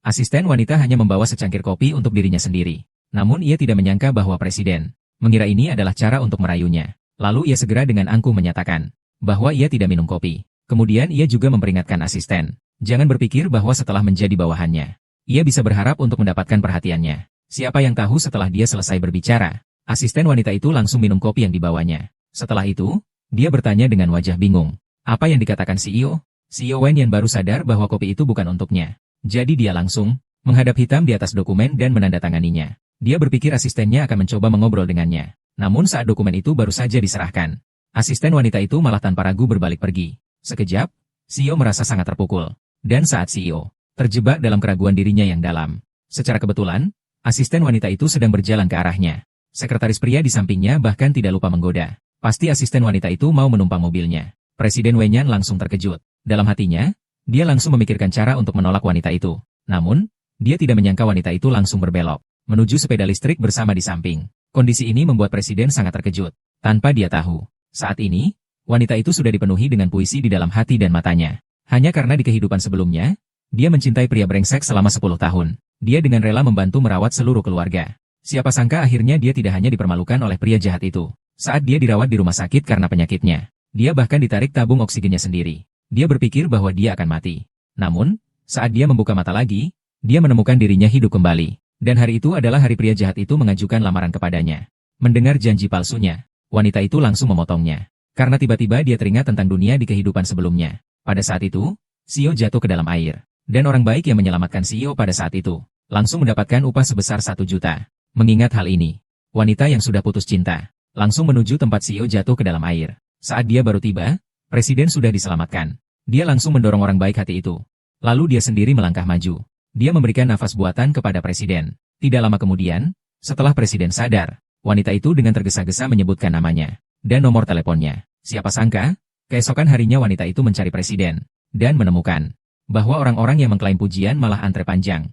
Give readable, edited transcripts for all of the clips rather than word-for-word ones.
Asisten wanita hanya membawa secangkir kopi untuk dirinya sendiri. Namun ia tidak menyangka bahwa presiden mengira ini adalah cara untuk merayunya. Lalu ia segera dengan angkuh menyatakan bahwa ia tidak minum kopi. Kemudian ia juga memperingatkan asisten, jangan berpikir bahwa setelah menjadi bawahannya, ia bisa berharap untuk mendapatkan perhatiannya. Siapa yang tahu setelah dia selesai berbicara, asisten wanita itu langsung minum kopi yang dibawanya. Setelah itu, dia bertanya dengan wajah bingung. Apa yang dikatakan CEO? CEO Wen Yan baru sadar bahwa kopi itu bukan untuknya. Jadi dia langsung menghadap hitam di atas dokumen dan menandatanganinya. Dia berpikir asistennya akan mencoba mengobrol dengannya. Namun saat dokumen itu baru saja diserahkan, asisten wanita itu malah tanpa ragu berbalik pergi. Sekejap, CEO merasa sangat terpukul. Dan saat CEO terjebak dalam keraguan dirinya yang dalam, secara kebetulan, asisten wanita itu sedang berjalan ke arahnya. Sekretaris pria di sampingnya bahkan tidak lupa menggoda. Pasti asisten wanita itu mau menumpang mobilnya. Presiden Wen Yan langsung terkejut. Dalam hatinya, dia langsung memikirkan cara untuk menolak wanita itu. Namun, dia tidak menyangka wanita itu langsung berbelok menuju sepeda listrik bersama di samping. Kondisi ini membuat presiden sangat terkejut. Tanpa dia tahu, saat ini, wanita itu sudah dipenuhi dengan puisi di dalam hati dan matanya. Hanya karena di kehidupan sebelumnya, dia mencintai pria brengsek selama 10 tahun. Dia dengan rela membantu merawat seluruh keluarga. Siapa sangka akhirnya dia tidak hanya dipermalukan oleh pria jahat itu. Saat dia dirawat di rumah sakit karena penyakitnya, dia bahkan ditarik tabung oksigennya sendiri. Dia berpikir bahwa dia akan mati. Namun, saat dia membuka mata lagi, dia menemukan dirinya hidup kembali. Dan hari itu adalah hari pria jahat itu mengajukan lamaran kepadanya. Mendengar janji palsunya, wanita itu langsung memotongnya. Karena tiba-tiba dia teringat tentang dunia di kehidupan sebelumnya. Pada saat itu, CEO jatuh ke dalam air. Dan orang baik yang menyelamatkan CEO pada saat itu, langsung mendapatkan upah sebesar 1 juta. Mengingat hal ini, wanita yang sudah putus cinta, langsung menuju tempat CEO jatuh ke dalam air. Saat dia baru tiba, presiden sudah diselamatkan. Dia langsung mendorong orang baik hati itu. Lalu dia sendiri melangkah maju. Dia memberikan nafas buatan kepada presiden. Tidak lama kemudian, setelah presiden sadar, wanita itu dengan tergesa-gesa menyebutkan namanya dan nomor teleponnya. Siapa sangka, keesokan harinya wanita itu mencari presiden dan menemukan bahwa orang-orang yang mengklaim pujian malah antre panjang.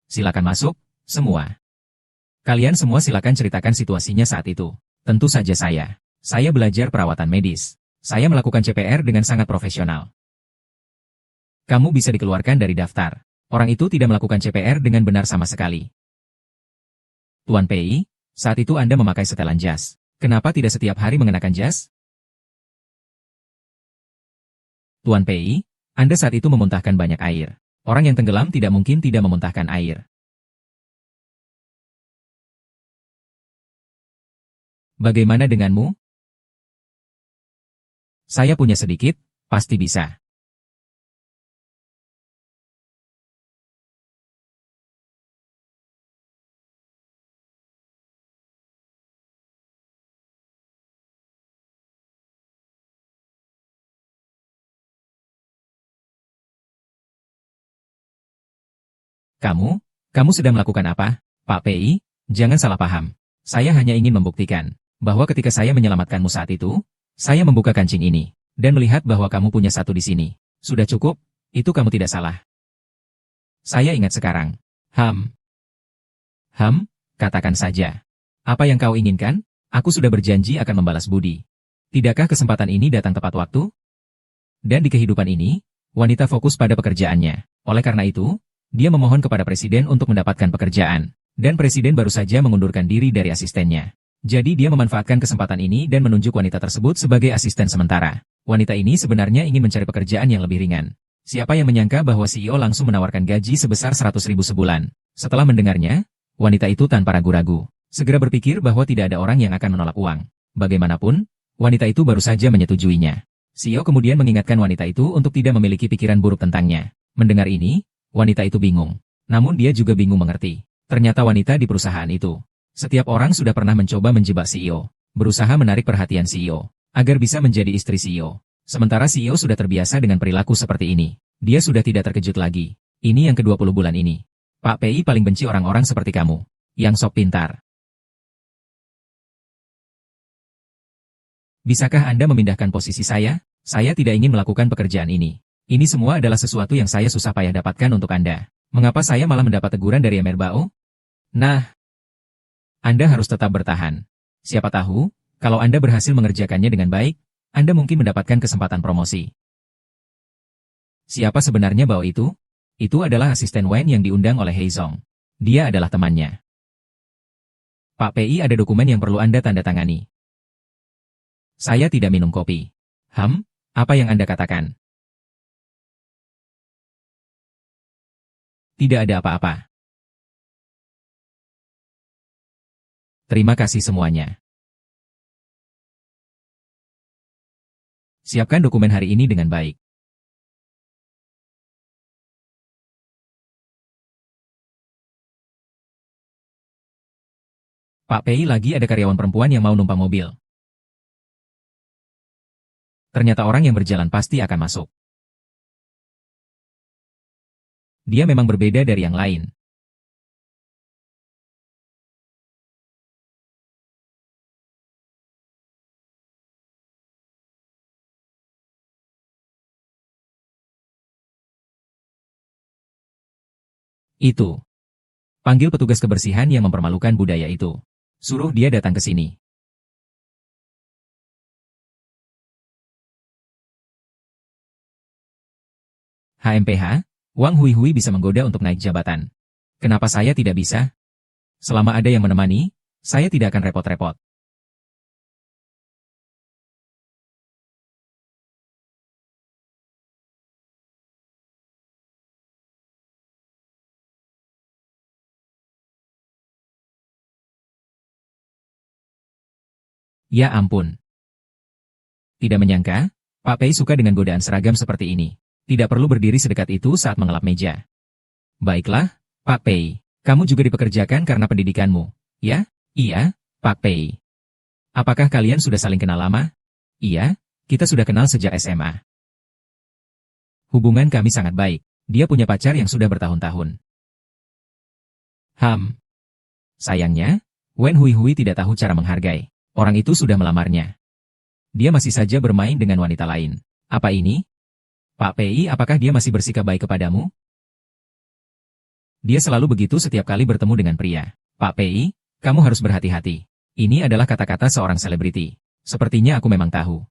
Silakan masuk, semua. Kalian semua silakan ceritakan situasinya saat itu. Tentu saja saya. Saya belajar perawatan medis. Saya melakukan CPR dengan sangat profesional. Kamu bisa dikeluarkan dari daftar. Orang itu tidak melakukan CPR dengan benar sama sekali. Tuan Pei, saat itu Anda memakai setelan jas. Kenapa tidak setiap hari mengenakan jas? Tuan Pei, Anda saat itu memuntahkan banyak air. Orang yang tenggelam tidak mungkin tidak memuntahkan air. Bagaimana denganmu? Saya punya sedikit, pasti bisa. Kamu sedang melakukan apa, Pak Pei? Jangan salah paham. Saya hanya ingin membuktikan bahwa ketika saya menyelamatkanmu saat itu, saya membuka kancing ini dan melihat bahwa kamu punya satu di sini. Sudah cukup, itu kamu tidak salah. Saya ingat sekarang. Katakan saja. Apa yang kau inginkan? Aku sudah berjanji akan membalas budi. Tidakkah kesempatan ini datang tepat waktu? Dan di kehidupan ini, wanita fokus pada pekerjaannya. Oleh karena itu, dia memohon kepada presiden untuk mendapatkan pekerjaan. Dan presiden baru saja mengundurkan diri dari asistennya. Jadi dia memanfaatkan kesempatan ini dan menunjuk wanita tersebut sebagai asisten sementara. Wanita ini sebenarnya ingin mencari pekerjaan yang lebih ringan. Siapa yang menyangka bahwa CEO langsung menawarkan gaji sebesar 100.000 sebulan. Setelah mendengarnya, wanita itu tanpa ragu-ragu segera berpikir bahwa tidak ada orang yang akan menolak uang. Bagaimanapun, wanita itu baru saja menyetujuinya. CEO kemudian mengingatkan wanita itu untuk tidak memiliki pikiran buruk tentangnya. Mendengar ini, wanita itu bingung. Namun dia juga bingung mengerti. Ternyata wanita di perusahaan itu. Setiap orang sudah pernah mencoba menjebak CEO. Berusaha menarik perhatian CEO. Agar bisa menjadi istri CEO. Sementara CEO sudah terbiasa dengan perilaku seperti ini. Dia sudah tidak terkejut lagi. Ini yang ke-20 bulan ini. Pak Pei paling benci orang-orang seperti kamu. Yang sok pintar. Bisakah Anda memindahkan posisi saya? Saya tidak ingin melakukan pekerjaan ini. Ini semua adalah sesuatu yang saya susah payah dapatkan untuk Anda. Mengapa saya malah mendapat teguran dari Emer Bao? Nah, Anda harus tetap bertahan. Siapa tahu, kalau Anda berhasil mengerjakannya dengan baik, Anda mungkin mendapatkan kesempatan promosi. Siapa sebenarnya Bao itu? Itu adalah asisten Wen yang diundang oleh Heizong. Dia adalah temannya. Pak PI, ada dokumen yang perlu Anda tanda tangani. Saya tidak minum kopi. Apa yang Anda katakan? Tidak ada apa-apa. Terima kasih semuanya. Siapkan dokumen hari ini dengan baik. Pak PI, lagi ada karyawan perempuan yang mau numpang mobil. Ternyata orang yang berjalan pasti akan masuk. Dia memang berbeda dari yang lain. Itu. Panggil petugas kebersihan yang mempermalukan budaya itu. Suruh dia datang ke sini. HMPH, Wang Huihui bisa menggoda untuk naik jabatan. Kenapa saya tidak bisa? Selama ada yang menemani, saya tidak akan repot-repot. Ya ampun. Tidak menyangka, Pak Pei suka dengan godaan seragam seperti ini. Tidak perlu berdiri sedekat itu saat mengelap meja. Baiklah, Pak Pei. Kamu juga dipekerjakan karena pendidikanmu, ya? Iya, Pak Pei. Apakah kalian sudah saling kenal lama? Iya, kita sudah kenal sejak SMA. Hubungan kami sangat baik. Dia punya pacar yang sudah bertahun-tahun. Sayangnya, Wen Huihui tidak tahu cara menghargai. Orang itu sudah melamarnya. Dia masih saja bermain dengan wanita lain. Apa ini? Pak Pei, apakah dia masih bersikap baik kepadamu? Dia selalu begitu setiap kali bertemu dengan pria. Pak Pei, kamu harus berhati-hati. Ini adalah kata-kata seorang selebriti. Sepertinya aku memang tahu.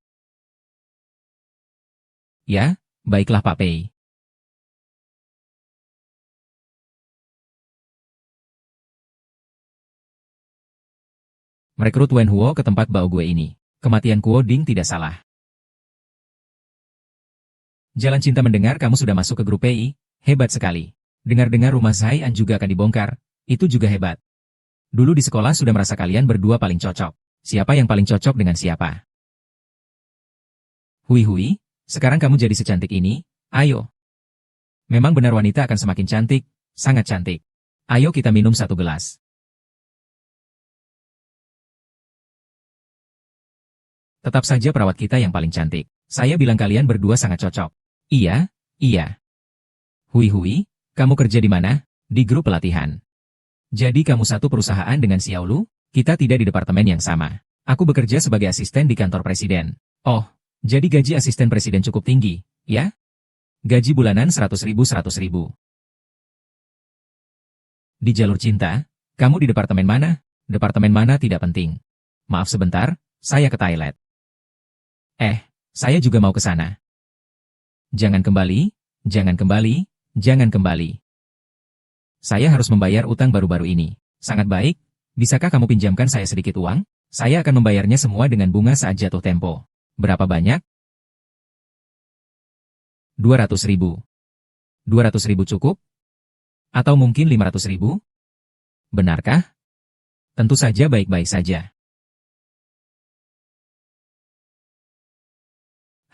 Ya, baiklah Pak Pei. Merekrut Wen Huo ke tempat bau gue ini. Kematian Kuo Ding tidak salah. Jalan Cinta mendengar kamu sudah masuk ke grup PI, hebat sekali. Dengar-dengar rumah Zhaian juga akan dibongkar, itu juga hebat. Dulu di sekolah sudah merasa kalian berdua paling cocok. Siapa yang paling cocok dengan siapa? Hui, sekarang kamu jadi secantik ini, ayo. Memang benar wanita akan semakin cantik, sangat cantik. Ayo kita minum satu gelas. Tetap saja perawat kita yang paling cantik. Saya bilang kalian berdua sangat cocok. Iya. Hui, kamu kerja di mana? Di grup pelatihan. Jadi kamu satu perusahaan dengan Xiaolu? Kita tidak di departemen yang sama. Aku bekerja sebagai asisten di kantor presiden. Oh, jadi gaji asisten presiden cukup tinggi, ya? Gaji bulanan 100.000. Di jalur cinta, kamu di departemen mana? Departemen mana tidak penting. Maaf sebentar, saya ke toilet. Saya juga mau ke sana. Jangan kembali. Saya harus membayar utang baru-baru ini. Sangat baik, bisakah kamu pinjamkan saya sedikit uang? Saya akan membayarnya semua dengan bunga saat jatuh tempo. Berapa banyak? 200.000. 200.000 cukup? Atau mungkin 500.000? Benarkah? Tentu saja baik-baik saja.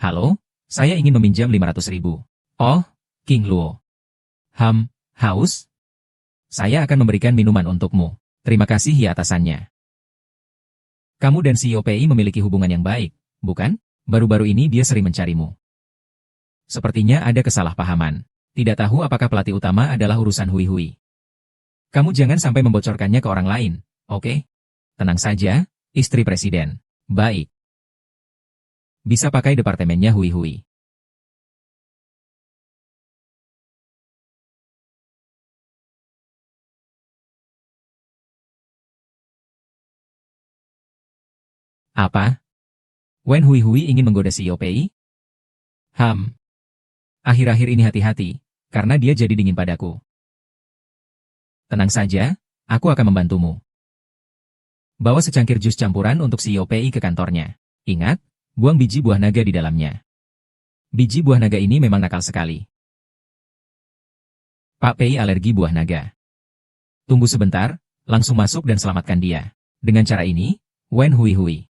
Halo, saya ingin meminjam 500.000. Oh, King Luo. Haus? Saya akan memberikan minuman untukmu. Terima kasih ya atasannya. Kamu dan CEO PI memiliki hubungan yang baik, bukan? Baru-baru ini dia sering mencarimu. Sepertinya ada kesalahpahaman. Tidak tahu apakah pelatih utama adalah urusan Hui. Kamu jangan sampai membocorkannya ke orang lain, oke? Tenang saja, istri presiden. Baik. Bisa pakai departemennya Hui. Apa? Wen Hui ingin menggoda CEO PI? Akhir-akhir ini hati-hati, karena dia jadi dingin padaku. Tenang saja, aku akan membantumu. Bawa secangkir jus campuran untuk CEO PI ke kantornya. Ingat, buang biji buah naga di dalamnya. Biji buah naga ini memang nakal sekali. Pak PI alergi buah naga. Tunggu sebentar, langsung masuk dan selamatkan dia. Dengan cara ini, Wen Hui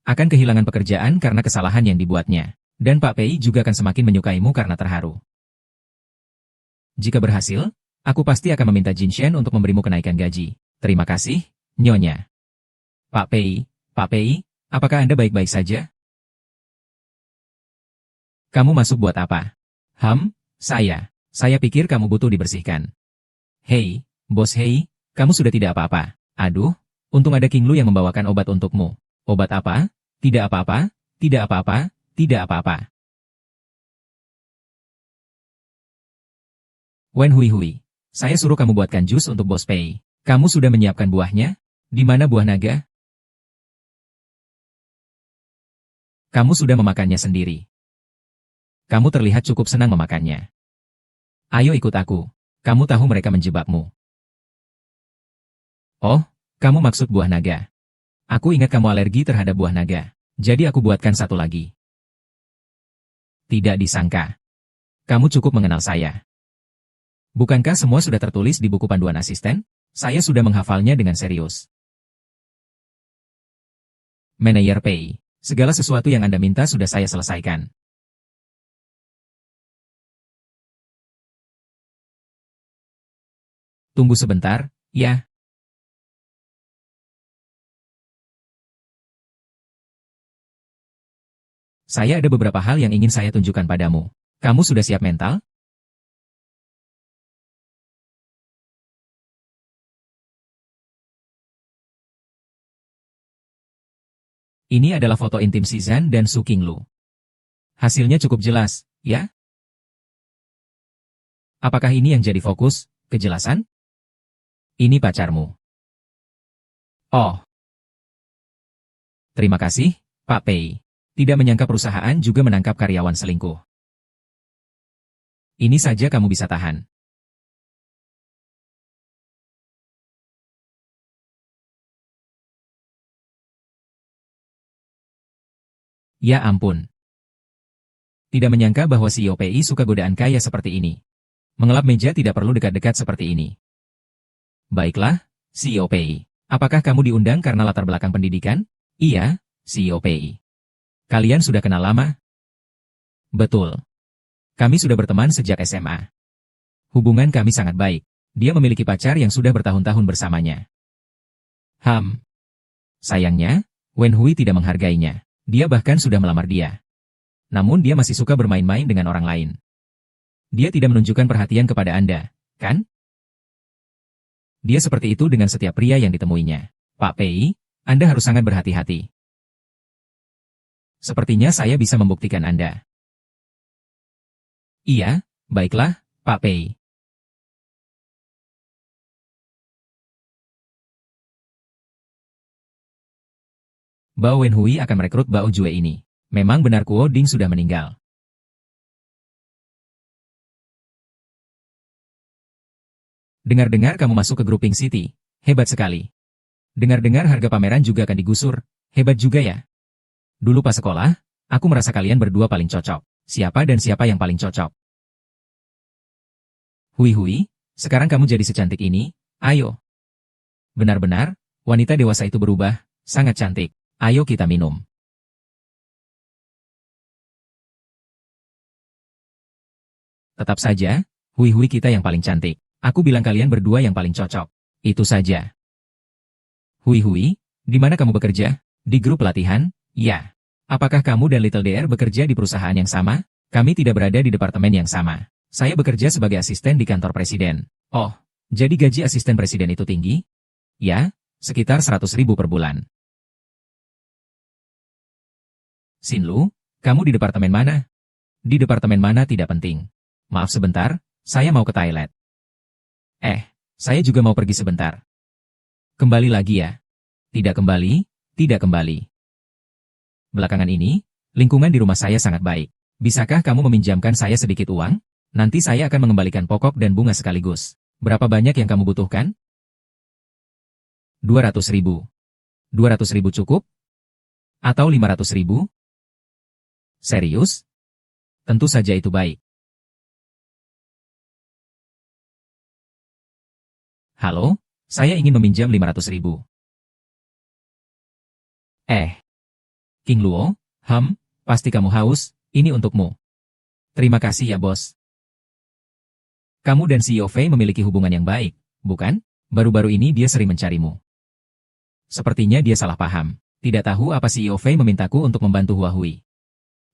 akan kehilangan pekerjaan karena kesalahan yang dibuatnya. Dan Pak PI juga akan semakin menyukaimu karena terharu. Jika berhasil, aku pasti akan meminta Jin Shen untuk memberimu kenaikan gaji. Terima kasih, Nyonya. Pak PI, apakah Anda baik-baik saja? Kamu masuk buat apa? Saya pikir kamu butuh dibersihkan. Hei, Bos Hei, kamu sudah tidak apa-apa. Aduh, untung ada King Lu yang membawakan obat untukmu. Obat apa? Tidak apa-apa, tidak apa-apa, tidak apa-apa. Wen Hui, saya suruh kamu buatkan jus untuk Bos Pei. Kamu sudah menyiapkan buahnya? Di mana buah naga? Kamu sudah memakannya sendiri. Kamu terlihat cukup senang memakannya. Ayo ikut aku. Kamu tahu mereka menjebakmu. Oh, kamu maksud buah naga. Aku ingat kamu alergi terhadap buah naga. Jadi aku buatkan satu lagi. Tidak disangka. Kamu cukup mengenal saya. Bukankah semua sudah tertulis di buku panduan asisten? Saya sudah menghafalnya dengan serius. Manajer Pei, segala sesuatu yang Anda minta sudah saya selesaikan. Tunggu sebentar, ya. Saya ada beberapa hal yang ingin saya tunjukkan padamu. Kamu sudah siap mental? Ini adalah foto intim si Zhan dan Su Qinglu. Hasilnya cukup jelas, ya? Apakah ini yang jadi fokus, kejelasan? Ini pacarmu. Oh. Terima kasih, Pak Pei. Tidak menyangka perusahaan juga menangkap karyawan selingkuh. Ini saja kamu bisa tahan. Ya ampun. Tidak menyangka bahwa CEO PI suka godaan kaya seperti ini. Mengelap meja tidak perlu dekat-dekat seperti ini. Baiklah, CEO PI. Apakah kamu diundang karena latar belakang pendidikan? Iya, CEO PI. Kalian sudah kenal lama? Betul. Kami sudah berteman sejak SMA. Hubungan kami sangat baik. Dia memiliki pacar yang sudah bertahun-tahun bersamanya. Sayangnya, Wen Hui tidak menghargainya. Dia bahkan sudah melamar dia. Namun dia masih suka bermain-main dengan orang lain. Dia tidak menunjukkan perhatian kepada Anda, kan? Dia seperti itu dengan setiap pria yang ditemuinya. Pak Pei, Anda harus sangat berhati-hati. Sepertinya saya bisa membuktikan Anda. Iya, baiklah, Pak Pei. Bao Wenhui akan merekrut Bao Jue ini. Memang benar Kuo Ding sudah meninggal. Dengar-dengar kamu masuk ke grup Pink City. Hebat sekali. Dengar-dengar harga pameran juga akan digusur. Hebat juga ya. Dulu pas sekolah, aku merasa kalian berdua paling cocok. Siapa dan siapa yang paling cocok? Hui, sekarang kamu jadi secantik ini, ayo. Benar-benar, wanita dewasa itu berubah, sangat cantik. Ayo kita minum. Tetap saja, Hui kita yang paling cantik. Aku bilang kalian berdua yang paling cocok. Itu saja. Hui, di mana kamu bekerja? Di grup pelatihan? Ya. Apakah kamu dan Little DR bekerja di perusahaan yang sama? Kami tidak berada di departemen yang sama. Saya bekerja sebagai asisten di kantor presiden. Oh, jadi gaji asisten presiden itu tinggi? Ya, sekitar 100.000 per bulan. Sinlu, kamu di departemen mana? Di departemen mana tidak penting. Maaf sebentar, saya mau ke toilet. Saya juga mau pergi sebentar. Kembali lagi ya. Tidak kembali, tidak kembali. Belakangan ini, lingkungan di rumah saya sangat baik. Bisakah kamu meminjamkan saya sedikit uang? Nanti saya akan mengembalikan pokok dan bunga sekaligus. Berapa banyak yang kamu butuhkan? 200.000. 200.000 cukup? Atau 500.000? Serius? Tentu saja itu baik. Halo, saya ingin meminjam 500.000. King Luo, pasti kamu haus, ini untukmu. Terima kasih ya bos. Kamu dan CEO Fei memiliki hubungan yang baik, bukan? Baru-baru ini dia sering mencarimu. Sepertinya dia salah paham. Tidak tahu apa CEO Fei memintaku untuk membantu Huahui.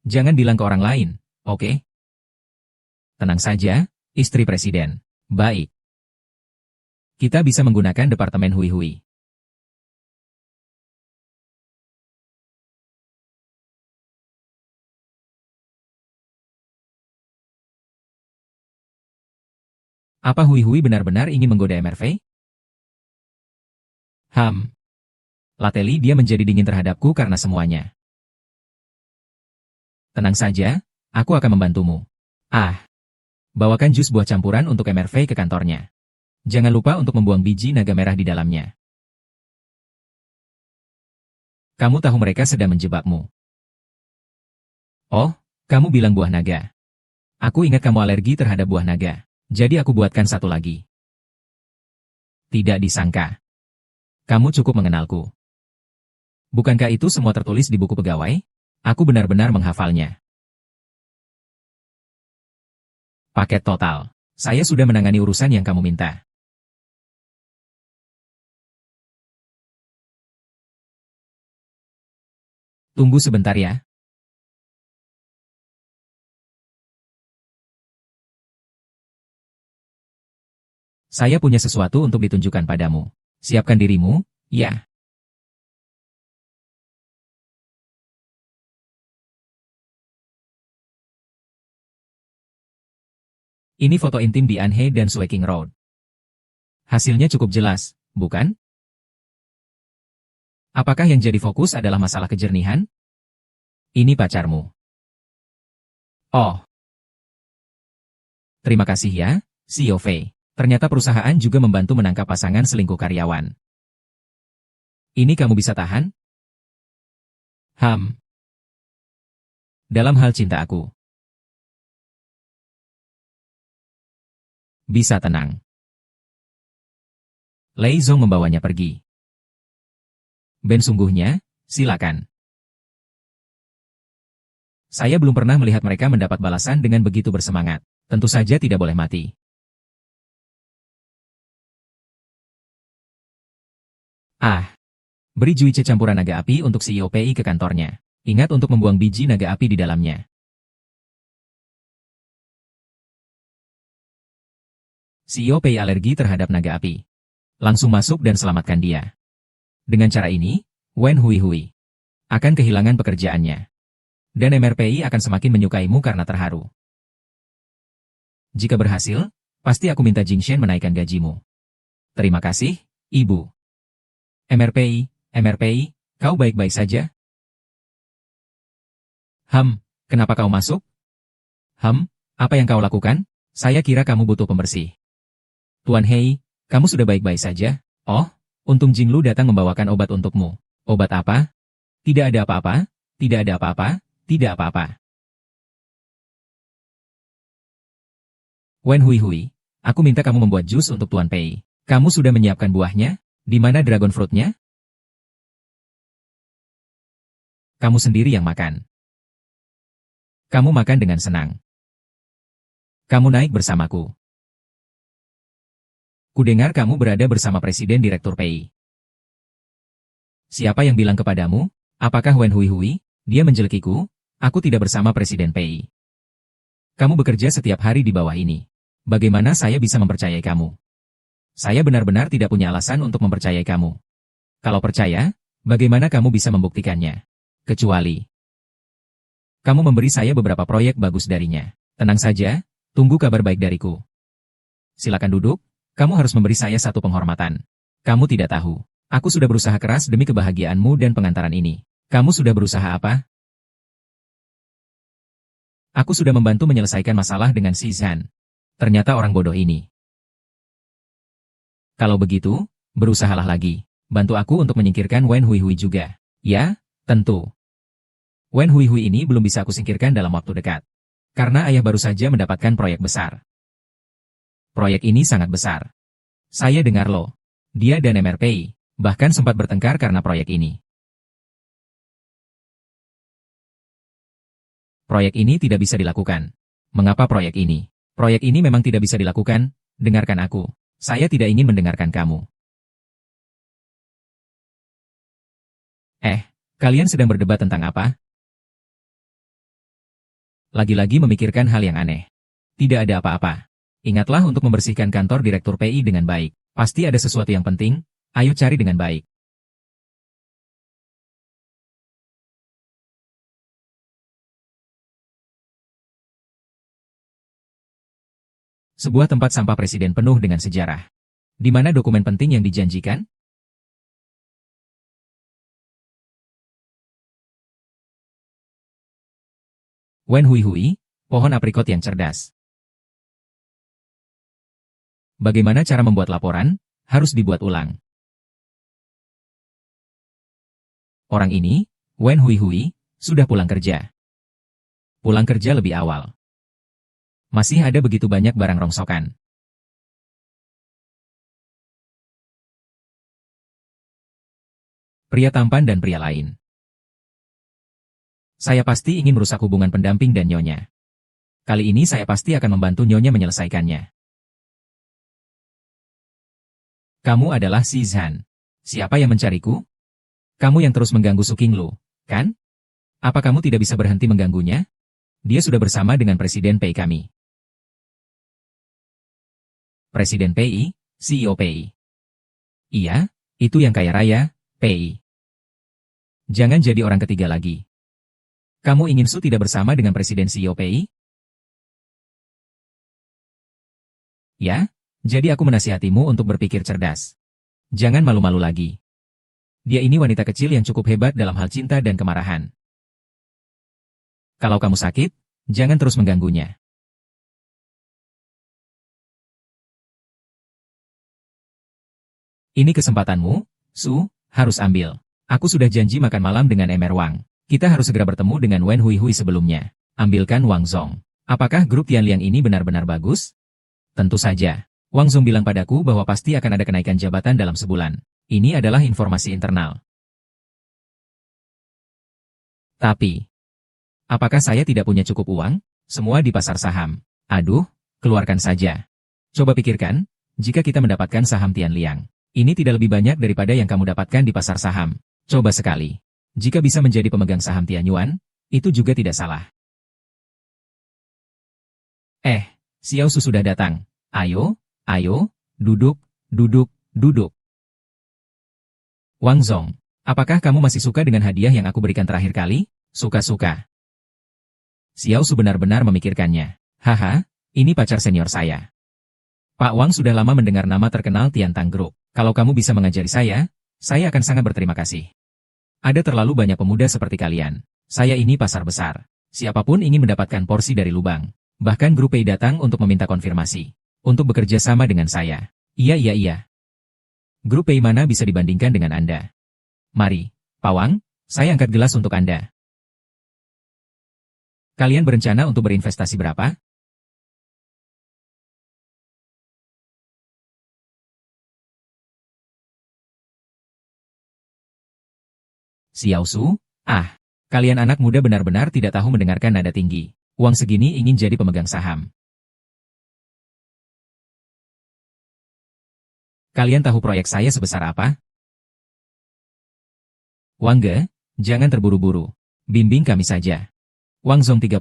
Jangan bilang ke orang lain, oke? Tenang saja, istri presiden. Baik. Kita bisa menggunakan departemen Hui-Hui. Apa Hui-Hui benar-benar ingin menggoda MRV? Lately dia menjadi dingin terhadapku karena semuanya. Tenang saja, aku akan membantumu. Bawakan jus buah campuran untuk MRV ke kantornya. Jangan lupa untuk membuang biji naga merah di dalamnya. Kamu tahu mereka sedang menjebakmu. Oh, kamu bilang buah naga. Aku ingat kamu alergi terhadap buah naga. Jadi aku buatkan satu lagi. Tidak disangka. Kamu cukup mengenalku. Bukankah itu semua tertulis di buku pegawai? Aku benar-benar menghafalnya. Paket total. Saya sudah menangani urusan yang kamu minta. Tunggu sebentar ya. Saya punya sesuatu untuk ditunjukkan padamu. Siapkan dirimu, ya. Ini foto intim di Anhe dan Sueking Road. Hasilnya cukup jelas, bukan? Apakah yang jadi fokus adalah masalah kejernihan? Ini pacarmu. Oh. Terima kasih ya, CEO Fei. Ternyata perusahaan juga membantu menangkap pasangan selingkuh karyawan. Ini kamu bisa tahan? Dalam hal cinta aku. Bisa tenang. Lei Zong membawanya pergi. Ben sungguhnya, silakan. Saya belum pernah melihat mereka mendapat balasan dengan begitu bersemangat. Tentu saja tidak boleh mati. Beri juice campuran naga api untuk CEO PI ke kantornya. Ingat untuk membuang biji naga api di dalamnya. CEO PI alergi terhadap naga api. Langsung masuk dan selamatkan dia. Dengan cara ini, Wen Hui akan kehilangan pekerjaannya. Dan MRPI akan semakin menyukaimu karena terharu. Jika berhasil, pasti aku minta Jingshen menaikkan gajimu. Terima kasih, Ibu. MRPI, kau baik-baik saja? Kenapa kau masuk? Apa yang kau lakukan? Saya kira kamu butuh pembersih. Tuan Hei, kamu sudah baik-baik saja? Oh, untung Jinglu datang membawakan obat untukmu. Obat apa? Tidak ada apa-apa, tidak ada apa-apa, tidak apa-apa. Wen Hui, aku minta kamu membuat jus untuk Tuan Pei. Kamu sudah menyiapkan buahnya? Di mana dragon fruitnya? Kamu sendiri yang makan. Kamu makan dengan senang. Kamu naik bersamaku. Kudengar kamu berada bersama Presiden Direktur PI. Siapa yang bilang kepadamu? Apakah Wen Hui? Dia menjelekiku? Aku tidak bersama Presiden PI. Kamu bekerja setiap hari di bawah ini. Bagaimana saya bisa mempercayai kamu? Saya benar-benar tidak punya alasan untuk mempercayai kamu. Kalau percaya, bagaimana kamu bisa membuktikannya? Kecuali kamu memberi saya beberapa proyek bagus darinya. Tenang saja, tunggu kabar baik dariku. Silakan duduk, kamu harus memberi saya satu penghormatan. Kamu tidak tahu, aku sudah berusaha keras demi kebahagiaanmu dan pengantaran ini. Kamu sudah berusaha apa? Aku sudah membantu menyelesaikan masalah dengan si Zhan. Ternyata orang bodoh ini. Kalau begitu, berusahalah lagi. Bantu aku untuk menyingkirkan Wen Huihui juga. Ya, tentu. Wen Huihui ini belum bisa aku singkirkan dalam waktu dekat. Karena ayah baru saja mendapatkan proyek besar. Proyek ini sangat besar. Saya dengar loh. Dia dan MRPI bahkan sempat bertengkar karena proyek ini. Proyek ini tidak bisa dilakukan. Mengapa proyek ini? Proyek ini memang tidak bisa dilakukan. Dengarkan aku. Saya tidak ingin mendengarkan kamu. Kalian sedang berdebat tentang apa? Lagi-lagi memikirkan hal yang aneh. Tidak ada apa-apa. Ingatlah untuk membersihkan kantor Direktur PI dengan baik. Pasti ada sesuatu yang penting. Ayo cari dengan baik. Sebuah tempat sampah presiden penuh dengan sejarah. Di mana dokumen penting yang dijanjikan? Wen Huihui, pohon aprikot yang cerdas. Bagaimana cara membuat laporan? Harus dibuat ulang. Orang ini, Wen Huihui, sudah pulang kerja. Pulang kerja lebih awal. Masih ada begitu banyak barang rongsokan. Pria tampan dan pria lain. Saya pasti ingin merusak hubungan pendamping dan Nyonya. Kali ini saya pasti akan membantu Nyonya menyelesaikannya. Kamu adalah si Zhan. Siapa yang mencariku? Kamu yang terus mengganggu Su Qinglu, kan? Apa kamu tidak bisa berhenti mengganggunya? Dia sudah bersama dengan Presiden PI kami. Presiden PI, CEO PI. Iya, itu yang kaya raya, PI. Jangan jadi orang ketiga lagi. Kamu ingin Su tidak bersama dengan Presiden CEO PI? Ya, jadi aku menasihatimu untuk berpikir cerdas. Jangan malu-malu lagi. Dia ini wanita kecil yang cukup hebat dalam hal cinta dan kemarahan. Kalau kamu sakit, jangan terus mengganggunya. Ini kesempatanmu, Su, harus ambil. Aku sudah janji makan malam dengan Emer Wang. Kita harus segera bertemu dengan Wen Huihui sebelumnya. Ambilkan Wang Zong. Apakah grup Tianliang ini benar-benar bagus? Tentu saja. Wang Zong bilang padaku bahwa pasti akan ada kenaikan jabatan dalam sebulan. Ini adalah informasi internal. Tapi, apakah saya tidak punya cukup uang? Semua di pasar saham. Aduh, keluarkan saja. Coba pikirkan, jika kita mendapatkan saham Tianliang, ini tidak lebih banyak daripada yang kamu dapatkan di pasar saham. Coba sekali. Jika bisa menjadi pemegang saham Tianyuan, itu juga tidak salah. Xiao Su sudah datang. Ayo, duduk, duduk. Wang Zong, apakah kamu masih suka dengan hadiah yang aku berikan terakhir kali? Suka-suka. Xiao Su benar-benar memikirkannya. Haha, ini pacar senior saya. Pak Wang sudah lama mendengar nama terkenal Tiantang Group. Kalau kamu bisa mengajari saya akan sangat berterima kasih. Ada terlalu banyak pemuda seperti kalian. Saya ini pasar besar. Siapapun ingin mendapatkan porsi dari lubang. Bahkan grup PI datang untuk meminta konfirmasi. Untuk bekerja sama dengan saya. Iya. Grup PI mana bisa dibandingkan dengan Anda? Mari, Pak Wang, saya angkat gelas untuk Anda. Kalian berencana untuk berinvestasi berapa? Xiao Su, kalian anak muda benar-benar tidak tahu mendengarkan nada tinggi. Uang segini ingin jadi pemegang saham. Kalian tahu proyek saya sebesar apa? Wang Ge, jangan terburu-buru. Bimbing kami saja. Wang Zong 30,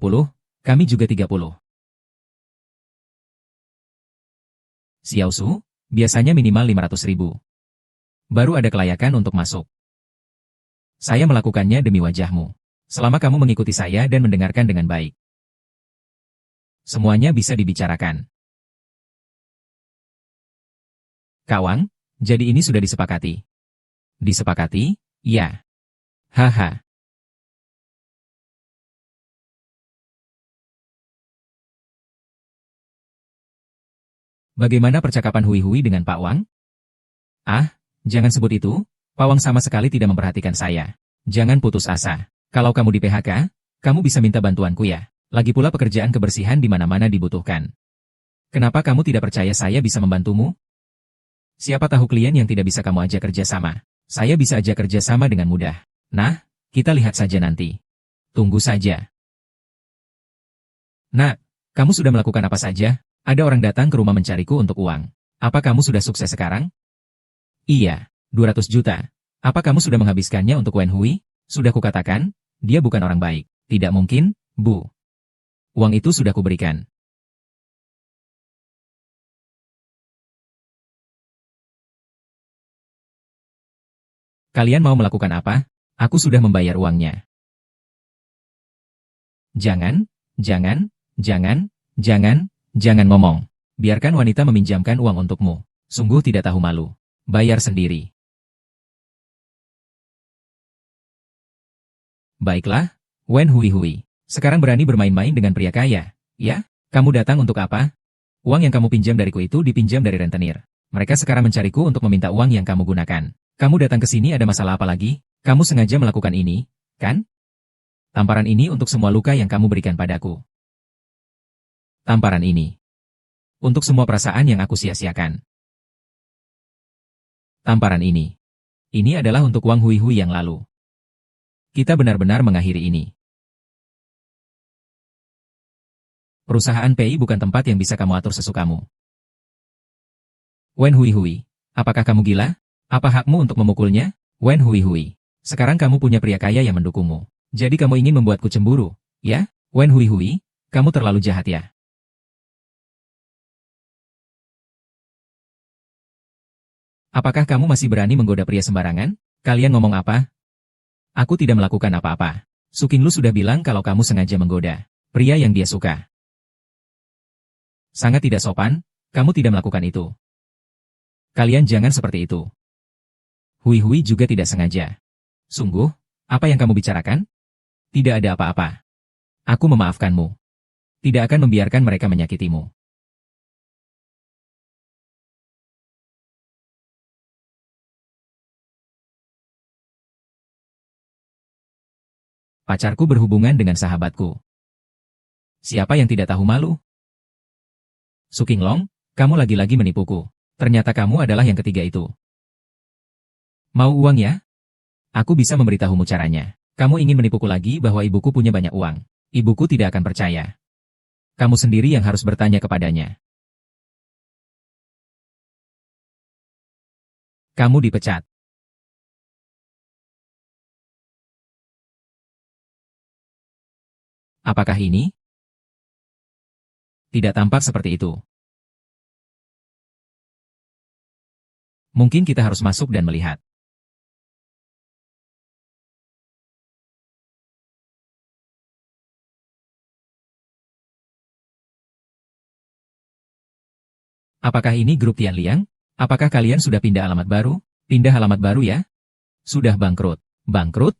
kami juga 30. Xiao Su, biasanya minimal 500.000. Baru ada kelayakan untuk masuk. Saya melakukannya demi wajahmu. Selama kamu mengikuti saya dan mendengarkan dengan baik. Semuanya bisa dibicarakan. Kawang, jadi ini sudah disepakati. Disepakati? Ya. Haha. Bagaimana percakapan Hui dengan Pak Wang? Ah, jangan sebut itu. Pak Wang sama sekali tidak memperhatikan saya. Jangan putus asa. Kalau kamu di PHK, kamu bisa minta bantuanku ya. Lagi pula pekerjaan kebersihan di mana-mana dibutuhkan. Kenapa kamu tidak percaya saya bisa membantumu? Siapa tahu klien yang tidak bisa kamu ajak kerja sama. Saya bisa ajak kerja sama dengan mudah. Nah, kita lihat saja nanti. Tunggu saja. Nak, kamu sudah melakukan apa saja? Ada orang datang ke rumah mencariku untuk uang. Apa kamu sudah sukses sekarang? Iya, 200 juta. Apa kamu sudah menghabiskannya untuk Wen Hui? Sudah kukatakan, dia bukan orang baik. Tidak mungkin, Bu. Uang itu sudah kuberikan. Kalian mau melakukan apa? Aku sudah membayar uangnya. Jangan, jangan, jangan ngomong. Biarkan wanita meminjamkan uang untukmu. Sungguh tidak tahu malu. Bayar sendiri. Baiklah, Wen Hui. Sekarang berani bermain-main dengan pria kaya, ya? Kamu datang untuk apa? Uang yang kamu pinjam dariku itu dipinjam dari rentenir. Mereka sekarang mencariku untuk meminta uang yang kamu gunakan. Kamu datang ke sini ada masalah apa lagi? Kamu sengaja melakukan ini, kan? Tamparan ini untuk semua luka yang kamu berikan padaku. Tamparan ini. Untuk semua perasaan yang aku sia-siakan. Tamparan ini. Ini adalah untuk Wang Hui yang lalu. Kita benar-benar mengakhiri ini. Perusahaan PI bukan tempat yang bisa kamu atur sesukamu. Wen Hui, apakah kamu gila? Apa hakmu untuk memukulnya? Wen Hui, sekarang kamu punya pria kaya yang mendukungmu. Jadi kamu ingin membuatku cemburu, ya? Wen Hui, kamu terlalu jahat ya. Apakah kamu masih berani menggoda pria sembarangan? Kalian ngomong apa? Aku tidak melakukan apa-apa. Su Qinglu sudah bilang kalau kamu sengaja menggoda pria yang dia suka. Sangat tidak sopan, kamu tidak melakukan itu. Kalian jangan seperti itu. Hui juga tidak sengaja. Sungguh, apa yang kamu bicarakan? Tidak ada apa-apa. Aku memaafkanmu. Tidak akan membiarkan mereka menyakitimu. Pacarku berhubungan dengan sahabatku. Siapa yang tidak tahu malu? Su Qinglong, kamu lagi-lagi menipuku. Ternyata kamu adalah yang ketiga itu. Mau uang ya? Aku bisa memberitahumu caranya. Kamu ingin menipuku lagi bahwa ibuku punya banyak uang. Ibuku tidak akan percaya. Kamu sendiri yang harus bertanya kepadanya. Kamu dipecat. Apakah ini? Tidak tampak seperti itu. Mungkin kita harus masuk dan melihat. Apakah ini grup Tian Liang? Apakah kalian sudah pindah alamat baru? Pindah alamat baru ya? Sudah bangkrut. Bangkrut?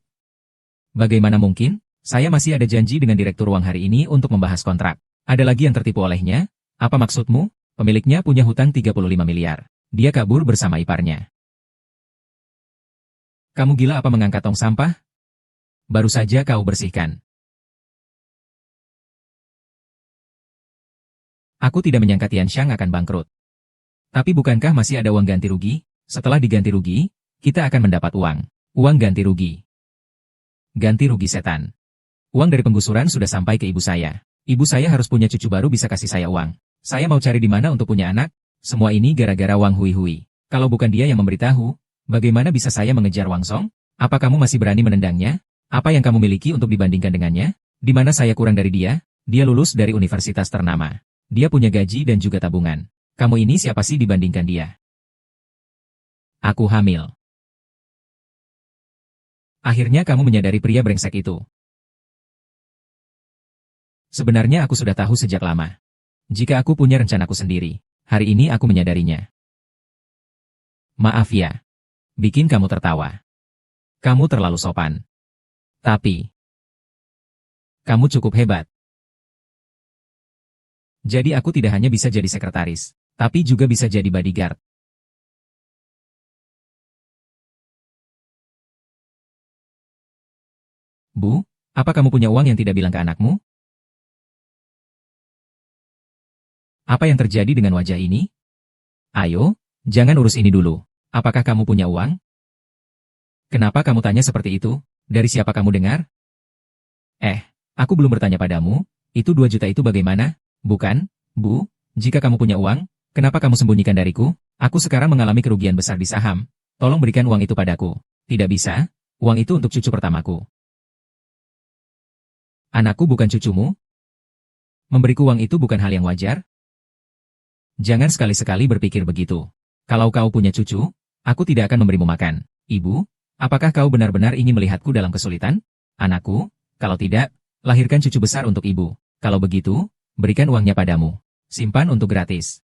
Bagaimana mungkin? Saya masih ada janji dengan Direktur Uang hari ini untuk membahas kontrak. Ada lagi yang tertipu olehnya? Apa maksudmu? Pemiliknya punya hutang 35 miliar. Dia kabur bersama iparnya. Kamu gila apa mengangkat tong sampah? Baru saja kau bersihkan. Aku tidak menyangka Tianxiang akan bangkrut. Tapi bukankah masih ada uang ganti rugi? Setelah diganti rugi, kita akan mendapat uang. Uang ganti rugi. Ganti rugi setan. Uang dari penggusuran sudah sampai ke ibu saya. Ibu saya harus punya cucu baru bisa kasih saya uang. Saya mau cari di mana untuk punya anak? Semua ini gara-gara Wang Hui. Kalau bukan dia yang memberitahu, bagaimana bisa saya mengejar Wang Song? Apa kamu masih berani menendangnya? Apa yang kamu miliki untuk dibandingkan dengannya? Di mana saya kurang dari dia? Dia lulus dari universitas ternama. Dia punya gaji dan juga tabungan. Kamu ini siapa sih dibandingkan dia? Aku hamil. Akhirnya kamu menyadari pria brengsek itu. Sebenarnya aku sudah tahu sejak lama. Jika aku punya rencanaku sendiri, hari ini aku menyadarinya. Maaf ya. Bikin kamu tertawa. Kamu terlalu sopan. Tapi, kamu cukup hebat. Jadi aku tidak hanya bisa jadi sekretaris. tapi juga bisa jadi bodyguard. Bu, apa kamu punya uang yang tidak bilang ke anakmu? Apa yang terjadi dengan wajah ini? Ayo, jangan urus ini dulu. Apakah kamu punya uang? Kenapa kamu tanya seperti itu? Dari siapa kamu dengar? Aku belum bertanya padamu, itu 2 juta itu bagaimana? Bukan, Bu, jika kamu punya uang, kenapa kamu sembunyikan dariku? Aku sekarang mengalami kerugian besar di saham. Tolong berikan uang itu padaku. Tidak bisa, uang itu untuk cucu pertamaku. Anakku bukan cucumu? Memberiku uang itu bukan hal yang wajar? Jangan sekali-sekali berpikir begitu. Kalau kau punya cucu, aku tidak akan memberimu makan. Ibu, apakah kau benar-benar ingin melihatku dalam kesulitan? Anakku, kalau tidak, lahirkan cucu besar untuk ibu. Kalau begitu, berikan uangnya padamu. Simpan untuk gratis.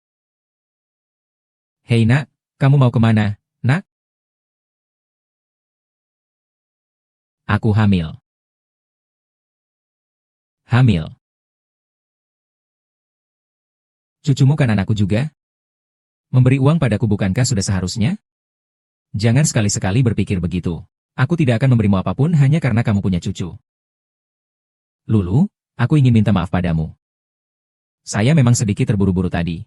Hei nak, kamu mau kemana, nak? Aku hamil. Hamil. Cucumu kan anakku juga? Memberi uang padaku bukankah sudah seharusnya? Jangan sekali-sekali berpikir begitu. Aku tidak akan memberimu apapun hanya karena kamu punya cucu. Lulu, aku ingin minta maaf padamu. Saya memang sedikit terburu-buru tadi.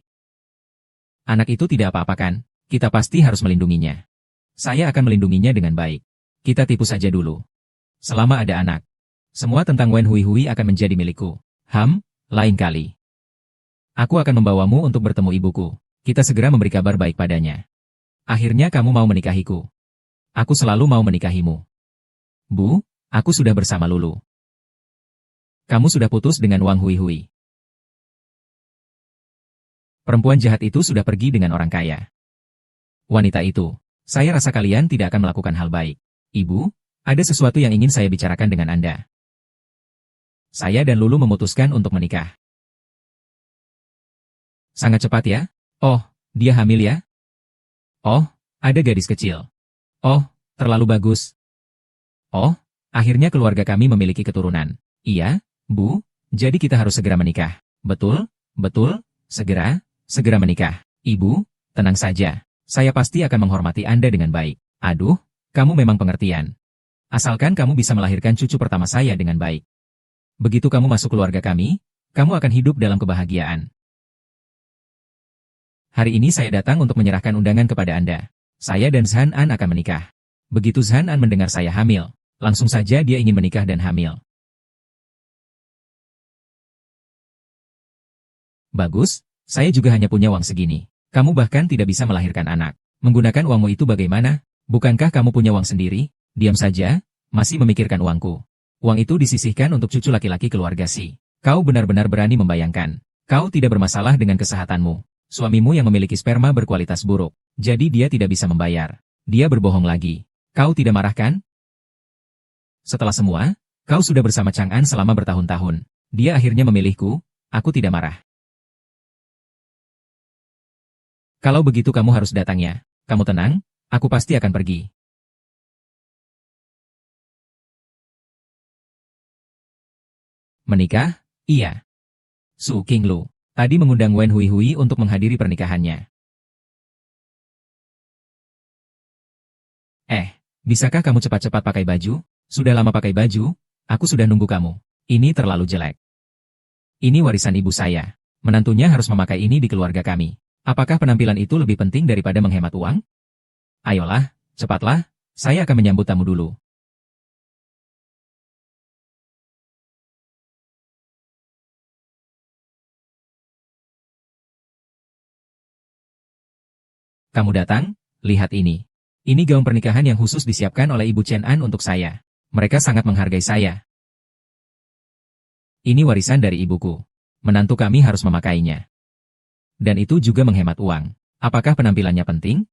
Anak itu tidak apa-apa kan? Kita pasti harus melindunginya. Saya akan melindunginya dengan baik. Kita tipu saja dulu. Selama ada anak, semua tentang Wen Hui Hui akan menjadi milikku. Lain kali. Aku akan membawamu untuk bertemu ibuku. Kita segera memberi kabar baik padanya. Akhirnya kamu mau menikahiku. Aku selalu mau menikahimu. Bu, aku sudah bersama Lulu. Kamu sudah putus dengan Wang Hui Hui. Perempuan jahat itu sudah pergi dengan orang kaya. Wanita itu, saya rasa kalian tidak akan melakukan hal baik. Ibu, ada sesuatu yang ingin saya bicarakan dengan Anda. Saya dan Lulu memutuskan untuk menikah. Sangat cepat ya? Oh, dia hamil ya? Oh, ada gadis kecil. Oh, terlalu bagus. Oh, akhirnya keluarga kami memiliki keturunan. Iya, Bu, jadi kita harus segera menikah. Betul, segera menikah. Ibu, tenang saja. Saya pasti akan menghormati Anda dengan baik. Aduh, kamu memang pengertian. Asalkan kamu bisa melahirkan cucu pertama saya dengan baik. Begitu kamu masuk keluarga kami, kamu akan hidup dalam kebahagiaan. Hari ini saya datang untuk menyerahkan undangan kepada Anda. Saya dan Zhan An akan menikah. Begitu Zhan An mendengar saya hamil, langsung saja dia ingin menikah dan hamil. Bagus, saya juga hanya punya uang segini. Kamu bahkan tidak bisa melahirkan anak. Menggunakan uangmu itu bagaimana? Bukankah kamu punya uang sendiri? Diam saja, masih memikirkan uangku. Uang itu disisihkan untuk cucu laki-laki keluarga Si. Kau benar-benar berani membayangkan. Kau tidak bermasalah dengan kesehatanmu. Suamimu yang memiliki sperma berkualitas buruk, jadi dia tidak bisa membayar. Dia berbohong lagi. Kau tidak marah kan? Setelah semua, kau sudah bersama Chang'an selama bertahun-tahun. Dia akhirnya memilihku, aku tidak marah. Kalau begitu kamu harus datang ya. Kamu tenang, aku pasti akan pergi. Menikah? Iya. Su Qinglu tadi mengundang Wen Hui Hui untuk menghadiri pernikahannya. Bisakah kamu cepat-cepat pakai baju? Sudah lama pakai baju, aku sudah nunggu kamu. Ini terlalu jelek. Ini warisan ibu saya. Menantunya harus memakai ini di keluarga kami. Apakah penampilan itu lebih penting daripada menghemat uang? Ayolah, cepatlah, saya akan menyambut tamu dulu. Kamu datang? Lihat ini. Ini gaun pernikahan yang khusus disiapkan oleh Ibu Chen An untuk saya. Mereka sangat menghargai saya. Ini warisan dari ibuku. Menantu kami harus memakainya. Dan itu juga menghemat uang. Apakah penampilannya penting?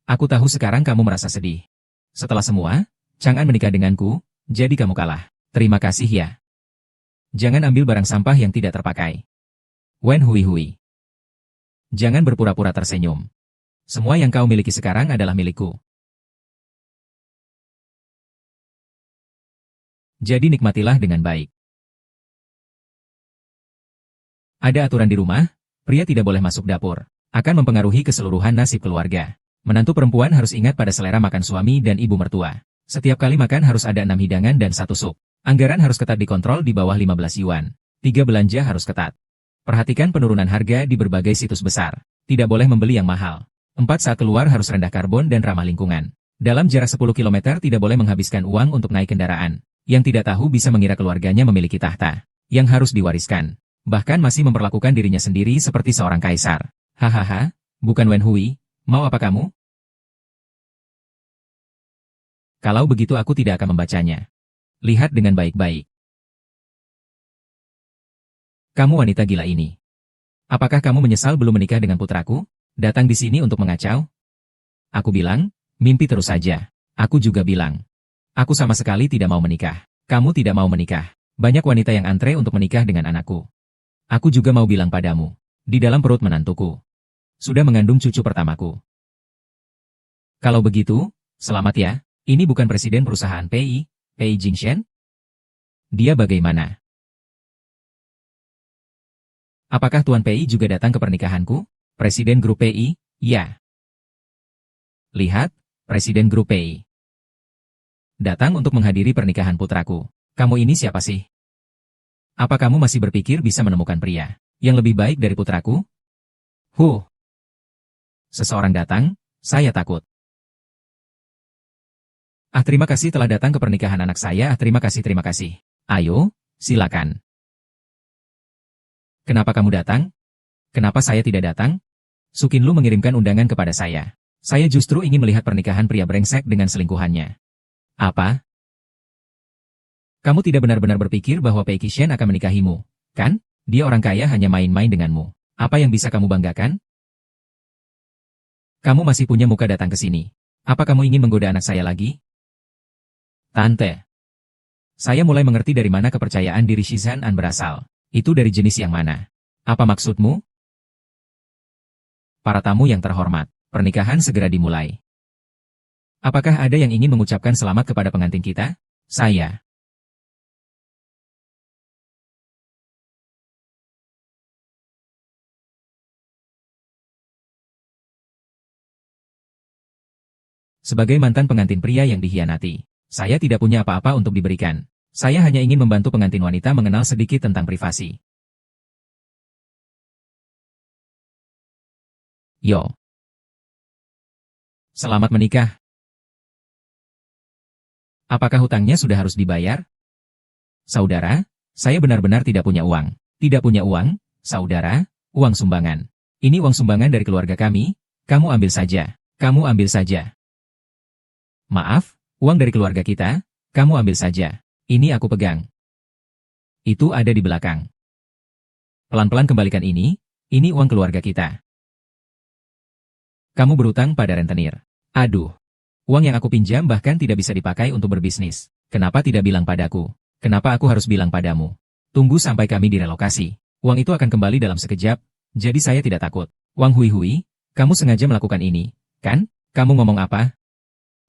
Aku tahu sekarang kamu merasa sedih. Setelah semua, Chang'an menikah denganku, jadi kamu kalah. Terima kasih ya. Jangan ambil barang sampah yang tidak terpakai. Wen Hui Hui. Jangan berpura-pura tersenyum. Semua yang kau miliki sekarang adalah milikku. Jadi nikmatilah dengan baik. Ada aturan di rumah, pria tidak boleh masuk dapur. Akan mempengaruhi keseluruhan nasib keluarga. Menantu perempuan harus ingat pada selera makan suami dan ibu mertua. Setiap kali makan harus ada 6 hidangan dan 1 sup. Anggaran harus ketat dikontrol di bawah 15 yuan. 3 belanja harus ketat. Perhatikan penurunan harga di berbagai situs besar. Tidak boleh membeli yang mahal. 4 saat keluar harus rendah karbon dan ramah lingkungan. Dalam jarak 10 km tidak boleh menghabiskan uang untuk naik kendaraan. Yang tidak tahu bisa mengira keluarganya memiliki tahta. Yang harus diwariskan. Bahkan masih memperlakukan dirinya sendiri seperti seorang kaisar. Hahaha, bukan Wen Hui, mau apa kamu? Kalau begitu aku tidak akan membacanya. Lihat dengan baik-baik. Kamu wanita gila ini. Apakah kamu menyesal belum menikah dengan putraku? Datang di sini untuk mengacau? Aku bilang, mimpi terus saja. Aku juga bilang. Aku sama sekali tidak mau menikah. Kamu tidak mau menikah. Banyak wanita yang antre untuk menikah dengan anakku. Aku juga mau bilang padamu. Di dalam perut menantuku. Sudah mengandung cucu pertamaku. Kalau begitu, selamat ya. Ini bukan presiden perusahaan Pei Jingshen? Dia bagaimana? Apakah Tuan Pei juga datang ke pernikahanku? Presiden grup Pei? Ya. Lihat, Presiden grup Pei. Datang untuk menghadiri pernikahan putraku. Kamu ini siapa sih? Apa kamu masih berpikir bisa menemukan pria yang lebih baik dari putraku? Seseorang datang, saya takut. Terima kasih telah datang ke pernikahan anak saya. Terima kasih. Ayo, silakan. Kenapa kamu datang? Kenapa saya tidak datang? Sukinlu mengirimkan undangan kepada saya. Saya justru ingin melihat pernikahan pria brengsek dengan selingkuhannya. Apa? Kamu tidak benar-benar berpikir bahwa Pei Qishan akan menikahimu, kan? Dia orang kaya hanya main-main denganmu. Apa yang bisa kamu banggakan? Kamu masih punya muka datang ke sini. Apa kamu ingin menggoda anak saya lagi? Tante. Saya mulai mengerti dari mana kepercayaan diri Shizan An berasal. Itu dari jenis yang mana? Apa maksudmu? Para tamu yang terhormat, pernikahan segera dimulai. Apakah ada yang ingin mengucapkan selamat kepada pengantin kita? Saya. Sebagai mantan pengantin pria yang dikhianati, saya tidak punya apa-apa untuk diberikan. Saya hanya ingin membantu pengantin wanita mengenal sedikit tentang privasi. Yo. Selamat menikah. Apakah hutangnya sudah harus dibayar? Saudara, saya benar-benar tidak punya uang. Tidak punya uang, saudara, uang sumbangan. Ini uang sumbangan dari keluarga kami, kamu ambil saja. Kamu ambil saja. Maaf, uang dari keluarga kita, kamu ambil saja. Ini aku pegang. Itu ada di belakang. Pelan-pelan kembalikan ini uang keluarga kita. Kamu berutang pada rentenir. Aduh. Uang yang aku pinjam bahkan tidak bisa dipakai untuk berbisnis. Kenapa tidak bilang padaku? Kenapa aku harus bilang padamu? Tunggu sampai kami direlokasi. Uang itu akan kembali dalam sekejap, jadi saya tidak takut. Wang Hui, kamu sengaja melakukan ini, kan? Kamu ngomong apa?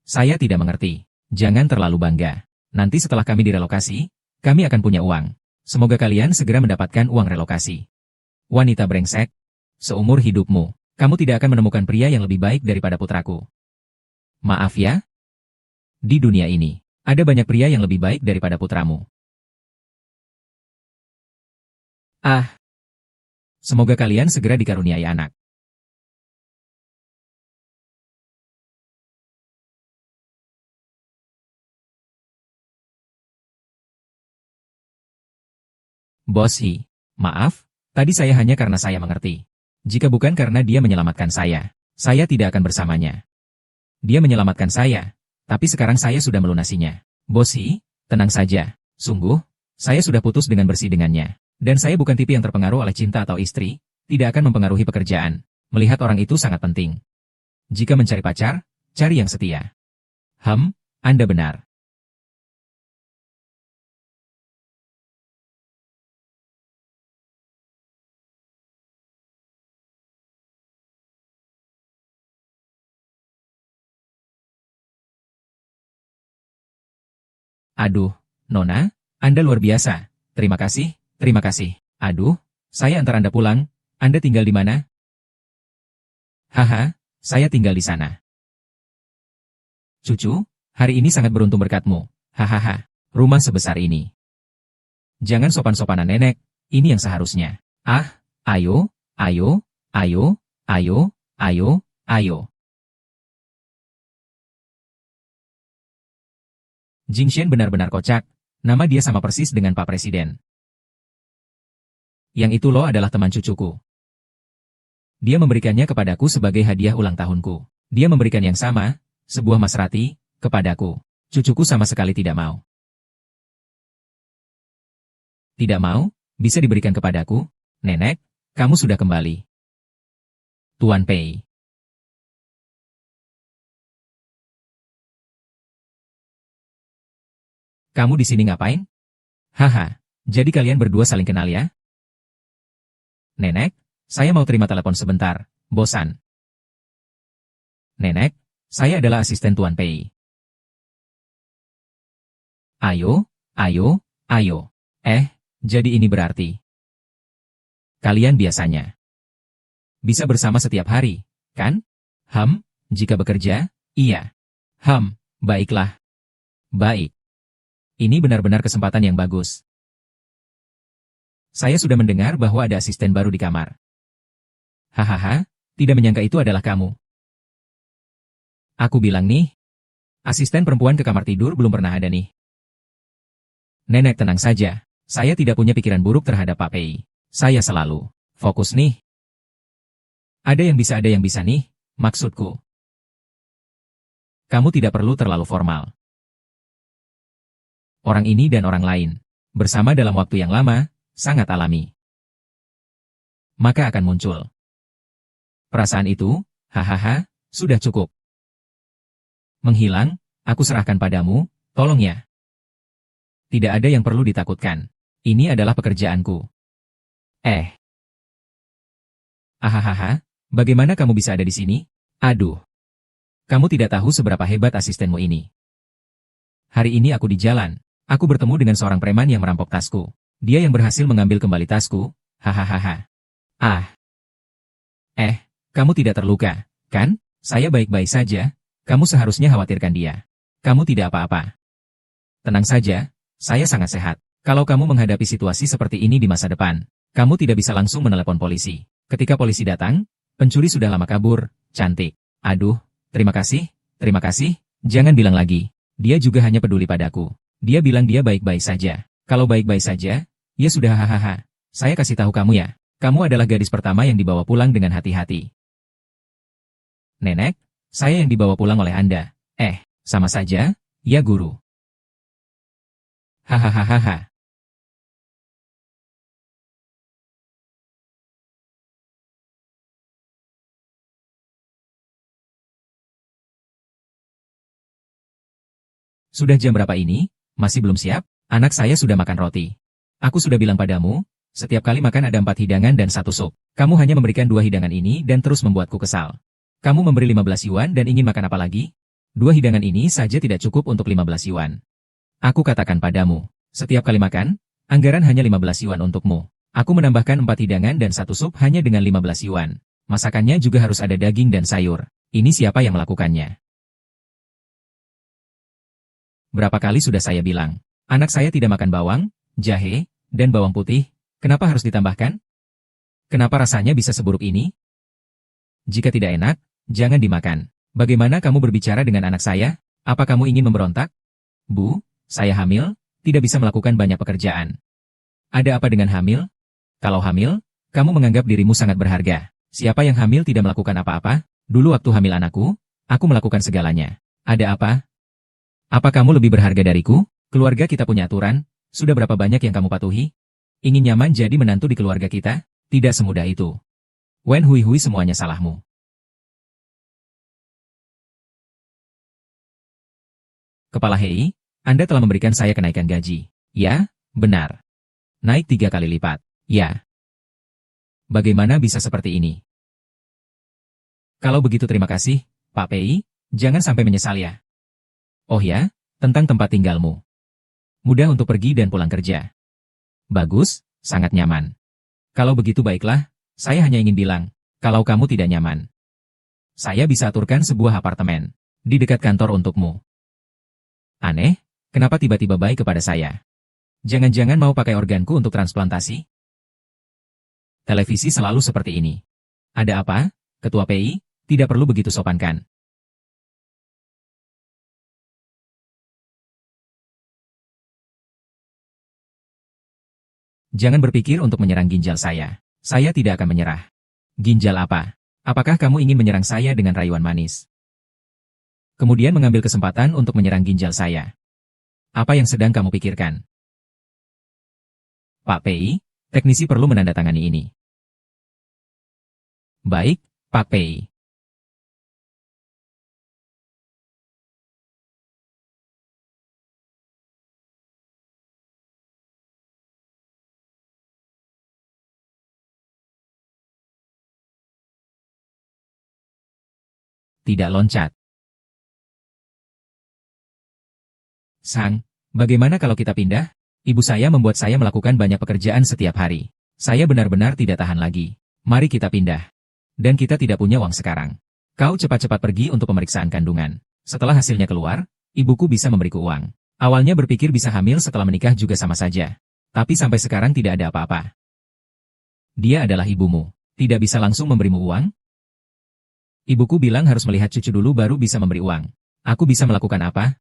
Saya tidak mengerti. Jangan terlalu bangga. Nanti setelah kami direlokasi, kami akan punya uang. Semoga kalian segera mendapatkan uang relokasi. Wanita brengsek. Seumur hidupmu, kamu tidak akan menemukan pria yang lebih baik daripada putraku. Maaf ya. Di dunia ini, ada banyak pria yang lebih baik daripada putramu. Semoga kalian segera dikaruniai anak. Bos Hi, maaf, tadi saya hanya karena saya mengerti. Jika bukan karena dia menyelamatkan saya tidak akan bersamanya. Dia menyelamatkan saya, tapi sekarang saya sudah melunasinya. Bos Hi, tenang saja. Sungguh, saya sudah putus dengan bersih dengannya. Dan saya bukan tipe yang terpengaruh oleh cinta atau istri, tidak akan mempengaruhi pekerjaan. Melihat orang itu sangat penting. Jika mencari pacar, cari yang setia. Anda benar. Aduh, Nona, Anda luar biasa. Terima kasih, terima kasih. Aduh, Saya antar Anda pulang. Anda tinggal di mana? Haha, saya tinggal di sana. Cucu, hari ini sangat beruntung berkatmu. Hahaha, rumah sebesar ini. Jangan sopan-sopanan nenek, ini yang seharusnya. Ah, ayo, ayo, ayo, ayo, ayo, ayo. Jingxian benar-benar kocak, nama dia sama persis dengan Pak Presiden. Yang itu loh adalah teman cucuku. Dia memberikannya kepadaku sebagai hadiah ulang tahunku. Dia memberikan yang sama, sebuah Maserati, kepadaku. Cucuku sama sekali tidak mau. Tidak mau, bisa diberikan kepadaku? Nenek, kamu sudah kembali. Tuan Pei. Kamu di sini ngapain? Haha, jadi kalian berdua saling kenal ya? Nenek, saya mau terima telepon sebentar, bosan. Nenek, saya adalah asisten Tuan Pei. Ayo, ayo, ayo. Jadi ini berarti kalian biasanya bisa bersama setiap hari, kan? Jika bekerja, iya. Baiklah. Baik. Ini benar-benar kesempatan yang bagus. Saya sudah mendengar bahwa ada asisten baru di kamar. Hahaha, tidak menyangka itu adalah kamu. Aku bilang nih, asisten perempuan ke kamar tidur belum pernah ada nih. Nenek tenang saja, saya tidak punya pikiran buruk terhadap Pak Pei. Saya selalu fokus nih. Ada yang bisa nih, maksudku. Kamu tidak perlu terlalu formal. Orang ini dan orang lain, bersama dalam waktu yang lama, sangat alami. Maka akan muncul perasaan itu, hahaha, sudah cukup. Menghilang, aku serahkan padamu, tolong ya. Tidak ada yang perlu ditakutkan. Ini adalah pekerjaanku. Ahahaha, bagaimana kamu bisa ada di sini? Aduh. Kamu tidak tahu seberapa hebat asistenmu ini. Hari ini aku di jalan. Aku bertemu dengan seorang preman yang merampok tasku. Dia yang berhasil mengambil kembali tasku. Hahaha. Kamu tidak terluka, kan? Saya baik-baik saja. Kamu seharusnya khawatirkan dia. Kamu tidak apa-apa. Tenang saja, saya sangat sehat. Kalau kamu menghadapi situasi seperti ini di masa depan, kamu tidak bisa langsung menelepon polisi. Ketika polisi datang, pencuri sudah lama kabur. Cantik. Aduh, terima kasih, jangan bilang lagi. Dia juga hanya peduli padaku. Dia bilang dia baik-baik saja. Kalau baik-baik saja, ya sudah hahaha. Saya kasih tahu kamu ya, kamu adalah gadis pertama yang dibawa pulang dengan hati-hati. Nenek, saya yang dibawa pulang oleh Anda. Sama saja, ya guru. Hahaha. Sudah jam berapa ini? Masih belum siap? Anak saya sudah makan roti. Aku sudah bilang padamu, setiap kali makan ada 4 hidangan dan 1 sup. Kamu hanya memberikan 2 hidangan ini dan terus membuatku kesal. Kamu memberi 15 yuan dan ingin makan apa lagi? 2 hidangan ini saja tidak cukup untuk 15 yuan. Aku katakan padamu, setiap kali makan, anggaran hanya 15 yuan untukmu. Aku menambahkan 4 hidangan dan 1 sup hanya dengan 15 yuan. Masakannya juga harus ada daging dan sayur. Ini siapa yang melakukannya? Berapa kali sudah saya bilang, anak saya tidak makan bawang, jahe, dan bawang putih, kenapa harus ditambahkan? Kenapa rasanya bisa seburuk ini? Jika tidak enak, jangan dimakan. Bagaimana kamu berbicara dengan anak saya? Apa kamu ingin memberontak? Bu, saya hamil, tidak bisa melakukan banyak pekerjaan. Ada apa dengan hamil? Kalau hamil, kamu menganggap dirimu sangat berharga. Siapa yang hamil tidak melakukan apa-apa? Dulu waktu hamil anakku, aku melakukan segalanya. Ada apa? Apa kamu lebih berharga dariku? Keluarga kita punya aturan, sudah berapa banyak yang kamu patuhi? Ingin nyaman jadi menantu di keluarga kita? Tidak semudah itu. Wen Hui Hui semuanya salahmu. Kepala Hei, Anda telah memberikan saya kenaikan gaji. Ya, benar. Naik 3 kali lipat. Ya. Bagaimana bisa seperti ini? Kalau begitu terima kasih, Pak Pei, jangan sampai menyesal ya. Oh ya, tentang tempat tinggalmu. Mudah untuk pergi dan pulang kerja. Bagus, sangat nyaman. Kalau begitu baiklah, saya hanya ingin bilang, kalau kamu tidak nyaman, saya bisa aturkan sebuah apartemen di dekat kantor untukmu. Aneh, kenapa tiba-tiba baik kepada saya? Jangan-jangan mau pakai organku untuk transplantasi? Televisi selalu seperti ini. Ada apa, Ketua PI? Tidak perlu begitu sopan kan? Jangan berpikir untuk menyerang ginjal saya. Saya tidak akan menyerah. Ginjal apa? Apakah kamu ingin menyerang saya dengan rayuan manis? Kemudian mengambil kesempatan untuk menyerang ginjal saya. Apa yang sedang kamu pikirkan? Pak PI, teknisi perlu menandatangani ini. Baik, Pak PI. Tidak loncat. Sang, bagaimana kalau kita pindah? Ibu saya membuat saya melakukan banyak pekerjaan setiap hari. Saya benar-benar tidak tahan lagi. Mari kita pindah. Dan kita tidak punya uang sekarang. Kau cepat-cepat pergi untuk pemeriksaan kandungan. Setelah hasilnya keluar, ibuku bisa memberiku uang. Awalnya berpikir bisa hamil setelah menikah juga sama saja. Tapi sampai sekarang tidak ada apa-apa. Dia adalah ibumu. Tidak bisa langsung memberimu uang? Ibuku bilang harus melihat cucu dulu baru bisa memberi uang. Aku bisa melakukan apa?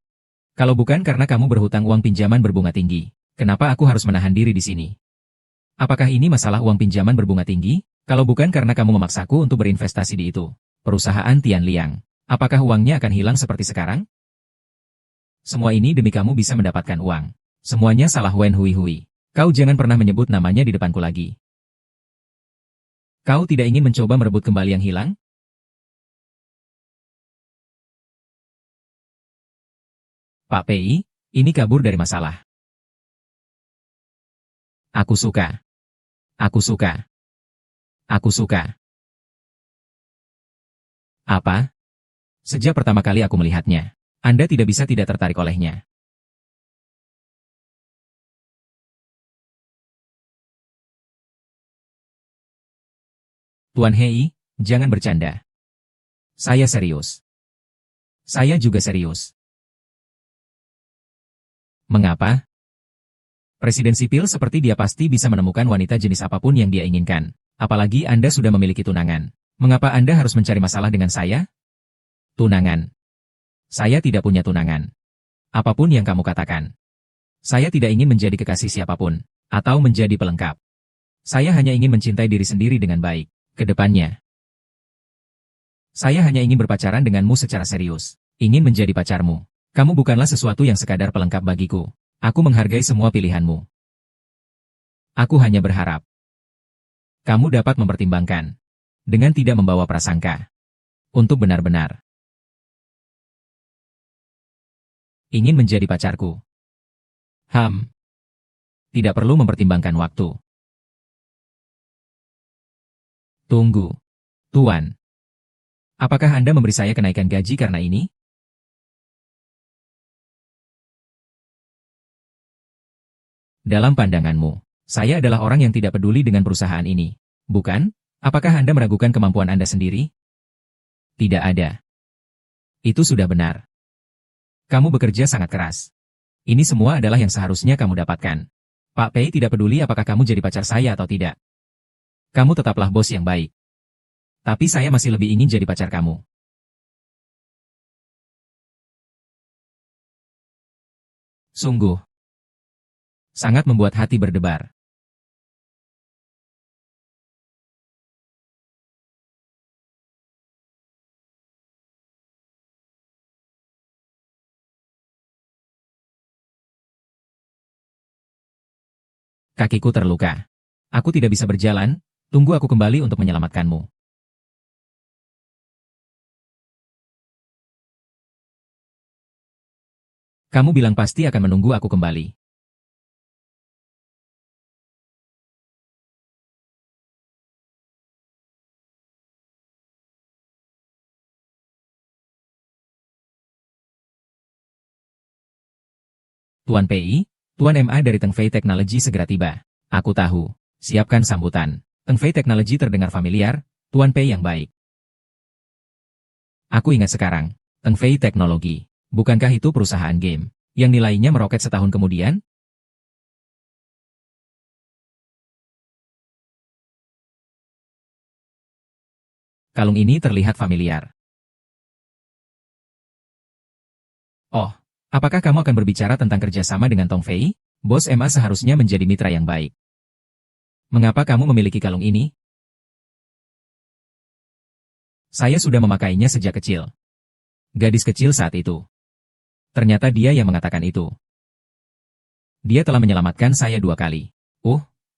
Kalau bukan karena kamu berhutang uang pinjaman berbunga tinggi, kenapa aku harus menahan diri di sini? Apakah ini masalah uang pinjaman berbunga tinggi? Kalau bukan karena kamu memaksaku untuk berinvestasi di itu, perusahaan Tian Liang, apakah uangnya akan hilang seperti sekarang? Semua ini demi kamu bisa mendapatkan uang. Semuanya salah Wen Hui Hui. Kau jangan pernah menyebut namanya di depanku lagi. Kau tidak ingin mencoba merebut kembali yang hilang? Pak PI, ini kabur dari masalah. Aku suka. Aku suka. Aku suka. Apa? Sejak pertama kali aku melihatnya, Anda tidak bisa tidak tertarik olehnya. Tuan Hei, jangan bercanda. Saya serius. Saya juga serius. Mengapa? Presiden sipil seperti dia pasti bisa menemukan wanita jenis apapun yang dia inginkan. Apalagi Anda sudah memiliki tunangan. Mengapa Anda harus mencari masalah dengan saya? Tunangan. Saya tidak punya tunangan. Apapun yang kamu katakan. Saya tidak ingin menjadi kekasih siapapun, atau menjadi pelengkap. Saya hanya ingin mencintai diri sendiri dengan baik, ke depannya. Saya hanya ingin berpacaran denganmu secara serius, ingin menjadi pacarmu. Kamu bukanlah sesuatu yang sekadar pelengkap bagiku. Aku menghargai semua pilihanmu. Aku hanya berharap kamu dapat mempertimbangkan, dengan tidak membawa prasangka, untuk benar-benar ingin menjadi pacarku. Tidak perlu mempertimbangkan waktu. Tunggu. Tuan. Apakah Anda memberi saya kenaikan gaji karena ini? Dalam pandanganmu, saya adalah orang yang tidak peduli dengan perusahaan ini. Bukan? Apakah Anda meragukan kemampuan Anda sendiri? Tidak ada. Itu sudah benar. Kamu bekerja sangat keras. Ini semua adalah yang seharusnya kamu dapatkan. Pak Pei tidak peduli apakah kamu jadi pacar saya atau tidak. Kamu tetaplah bos yang baik. Tapi saya masih lebih ingin jadi pacar kamu. Sungguh. Sangat membuat hati berdebar. Kakiku terluka. Aku tidak bisa berjalan, tunggu aku kembali untuk menyelamatkanmu. Kamu bilang pasti akan menunggu aku kembali. Tuan PI, Tuan MA dari Teng Fei Technology segera tiba. Aku tahu. Siapkan sambutan. Teng Fei Technology terdengar familiar, Tuan Pei yang baik. Aku ingat sekarang. Teng Fei Technology. Bukankah itu perusahaan game yang nilainya meroket setahun kemudian? Kalung ini terlihat familiar. Oh, apakah kamu akan berbicara tentang kerjasama dengan Tong Fei? Bos MA seharusnya menjadi mitra yang baik. Mengapa kamu memiliki kalung ini? Saya sudah memakainya sejak kecil. Gadis kecil saat itu. Ternyata dia yang mengatakan itu. Dia telah menyelamatkan saya 2 kali.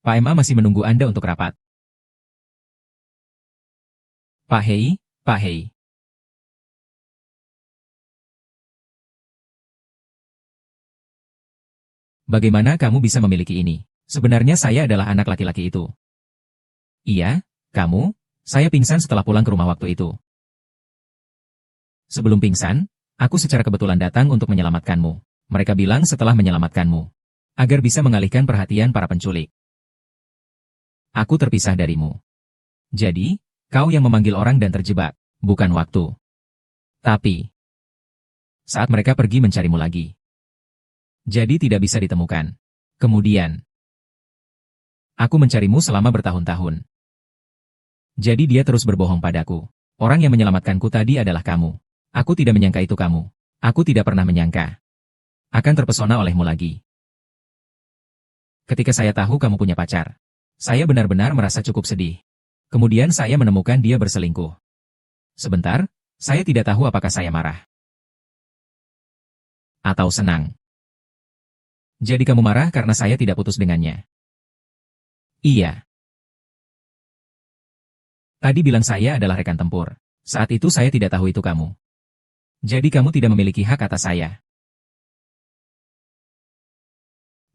Pak MA masih menunggu Anda untuk rapat. Pak Hei. Bagaimana kamu bisa memiliki ini? Sebenarnya saya adalah anak laki-laki itu. Iya, kamu? Saya pingsan setelah pulang ke rumah waktu itu. Sebelum pingsan, aku secara kebetulan datang untuk menyelamatkanmu. Mereka bilang setelah menyelamatkanmu. Agar bisa mengalihkan perhatian para penculik. Aku terpisah darimu. Jadi, kau yang memanggil orang dan terjebak, bukan waktu. Tapi, saat mereka pergi mencarimu lagi. Jadi tidak bisa ditemukan. Kemudian, aku mencarimu selama bertahun-tahun. Jadi dia terus berbohong padaku. Orang yang menyelamatkanku tadi adalah kamu. Aku tidak menyangka itu kamu. Aku tidak pernah menyangka. Akan terpesona olehmu lagi. Ketika saya tahu kamu punya pacar, saya benar-benar merasa cukup sedih. Kemudian saya menemukan dia berselingkuh. Sebentar, saya tidak tahu apakah saya marah. Atau senang. Jadi kamu marah karena saya tidak putus dengannya? Iya. Tadi bilang saya adalah rekan tempur. Saat itu saya tidak tahu itu kamu. Jadi kamu tidak memiliki hak atas saya.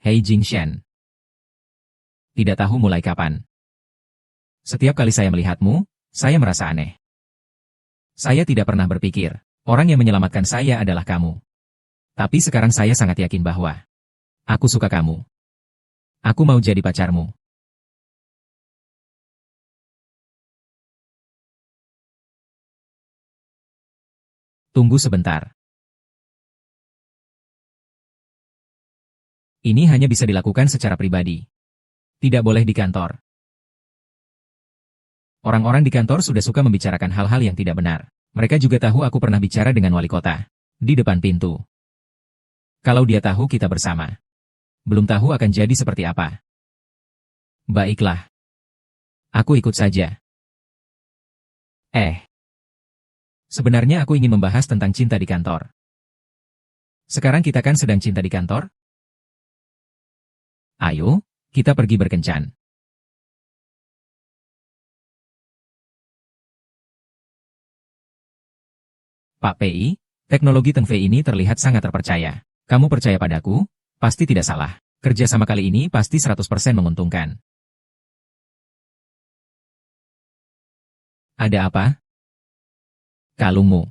Hei Jingshan. Tidak tahu mulai kapan. Setiap kali saya melihatmu, saya merasa aneh. Saya tidak pernah berpikir, orang yang menyelamatkan saya adalah kamu. Tapi sekarang saya sangat yakin bahwa aku suka kamu. Aku mau jadi pacarmu. Tunggu sebentar. Ini hanya bisa dilakukan secara pribadi. Tidak boleh di kantor. Orang-orang di kantor sudah suka membicarakan hal-hal yang tidak benar. Mereka juga tahu aku pernah bicara dengan wali kota. Di depan pintu. Kalau dia tahu kita bersama. Belum tahu akan jadi seperti apa. Baiklah. Aku ikut saja. Sebenarnya aku ingin membahas tentang cinta di kantor. Sekarang kita kan sedang cinta di kantor? Ayo, kita pergi berkencan. Pak PI, teknologi Teng Fei ini terlihat sangat terpercaya. Kamu percaya padaku? Pasti tidak salah. Kerja sama kali ini pasti 100% menguntungkan. Ada apa? Kalungmu.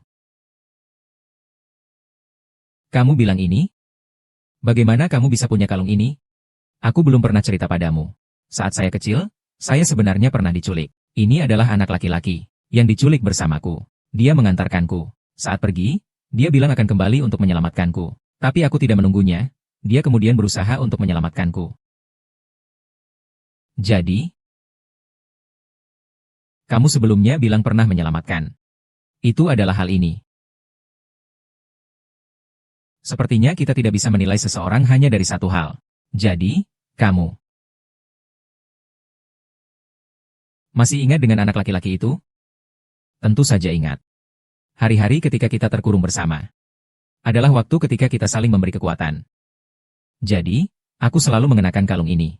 Kamu bilang ini? Bagaimana kamu bisa punya kalung ini? Aku belum pernah cerita padamu. Saat saya kecil, saya sebenarnya pernah diculik. Ini adalah anak laki-laki yang diculik bersamaku. Dia mengantarkanku. Saat pergi, dia bilang akan kembali untuk menyelamatkanku. Tapi aku tidak menunggunya. Dia kemudian berusaha untuk menyelamatkanku. Jadi, kamu sebelumnya bilang pernah menyelamatkan. Itu adalah hal ini. Sepertinya kita tidak bisa menilai seseorang hanya dari satu hal. Jadi, kamu masih ingat dengan anak laki-laki itu? Tentu saja ingat. Hari-hari ketika kita terkurung bersama. Adalah waktu ketika kita saling memberi kekuatan. Jadi, aku selalu mengenakan kalung ini.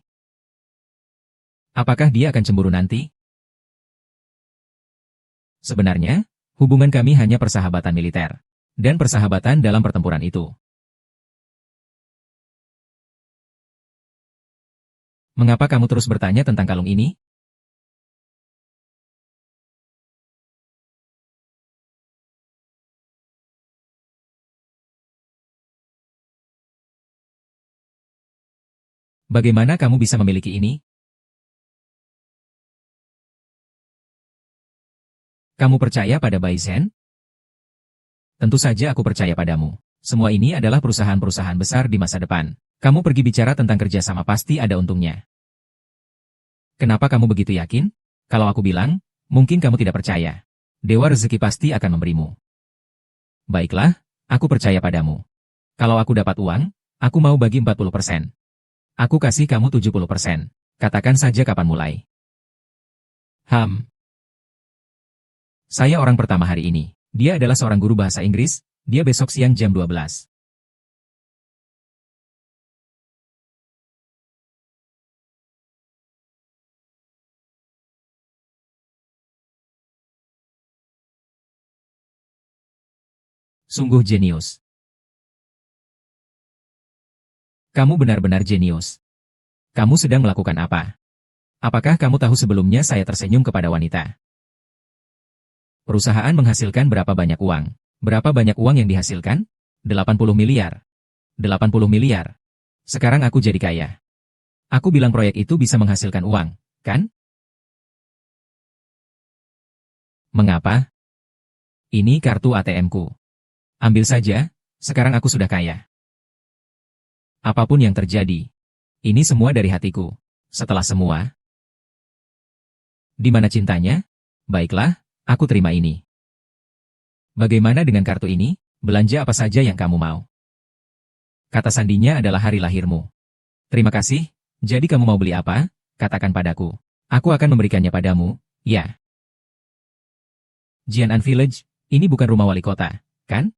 Apakah dia akan cemburu nanti? Sebenarnya, hubungan kami hanya persahabatan militer. Dan persahabatan dalam pertempuran itu. Mengapa kamu terus bertanya tentang kalung ini? Bagaimana kamu bisa memiliki ini? Kamu percaya pada Bai Zhen? Tentu saja aku percaya padamu. Semua ini adalah perusahaan-perusahaan besar di masa depan. Kamu pergi bicara tentang kerjasama pasti ada untungnya. Kenapa kamu begitu yakin? Kalau aku bilang, mungkin kamu tidak percaya. Dewa rezeki pasti akan memberimu. Baiklah, aku percaya padamu. Kalau aku dapat uang, aku mau bagi 40%. Aku kasih kamu 70%. Katakan saja kapan mulai. Saya orang pertama hari ini. Dia adalah seorang guru bahasa Inggris. Dia besok siang jam 12. Sungguh jenius. Kamu benar-benar jenius. Kamu sedang melakukan apa? Apakah kamu tahu sebelumnya saya tersenyum kepada wanita? Perusahaan menghasilkan berapa banyak uang? Berapa banyak uang yang dihasilkan? 80 miliar. 80 miliar. Sekarang aku jadi kaya. Aku bilang proyek itu bisa menghasilkan uang, kan? Mengapa? Ini kartu ATM-ku. Ambil saja, sekarang aku sudah kaya. Apapun yang terjadi, ini semua dari hatiku. Setelah semua, di mana cintanya? Baiklah, aku terima ini. Bagaimana dengan kartu ini? Belanja apa saja yang kamu mau. Kata sandinya adalah hari lahirmu. Terima kasih, jadi kamu mau beli apa? Katakan padaku. Aku akan memberikannya padamu, ya. Jianan Village, ini bukan rumah wali kota, kan?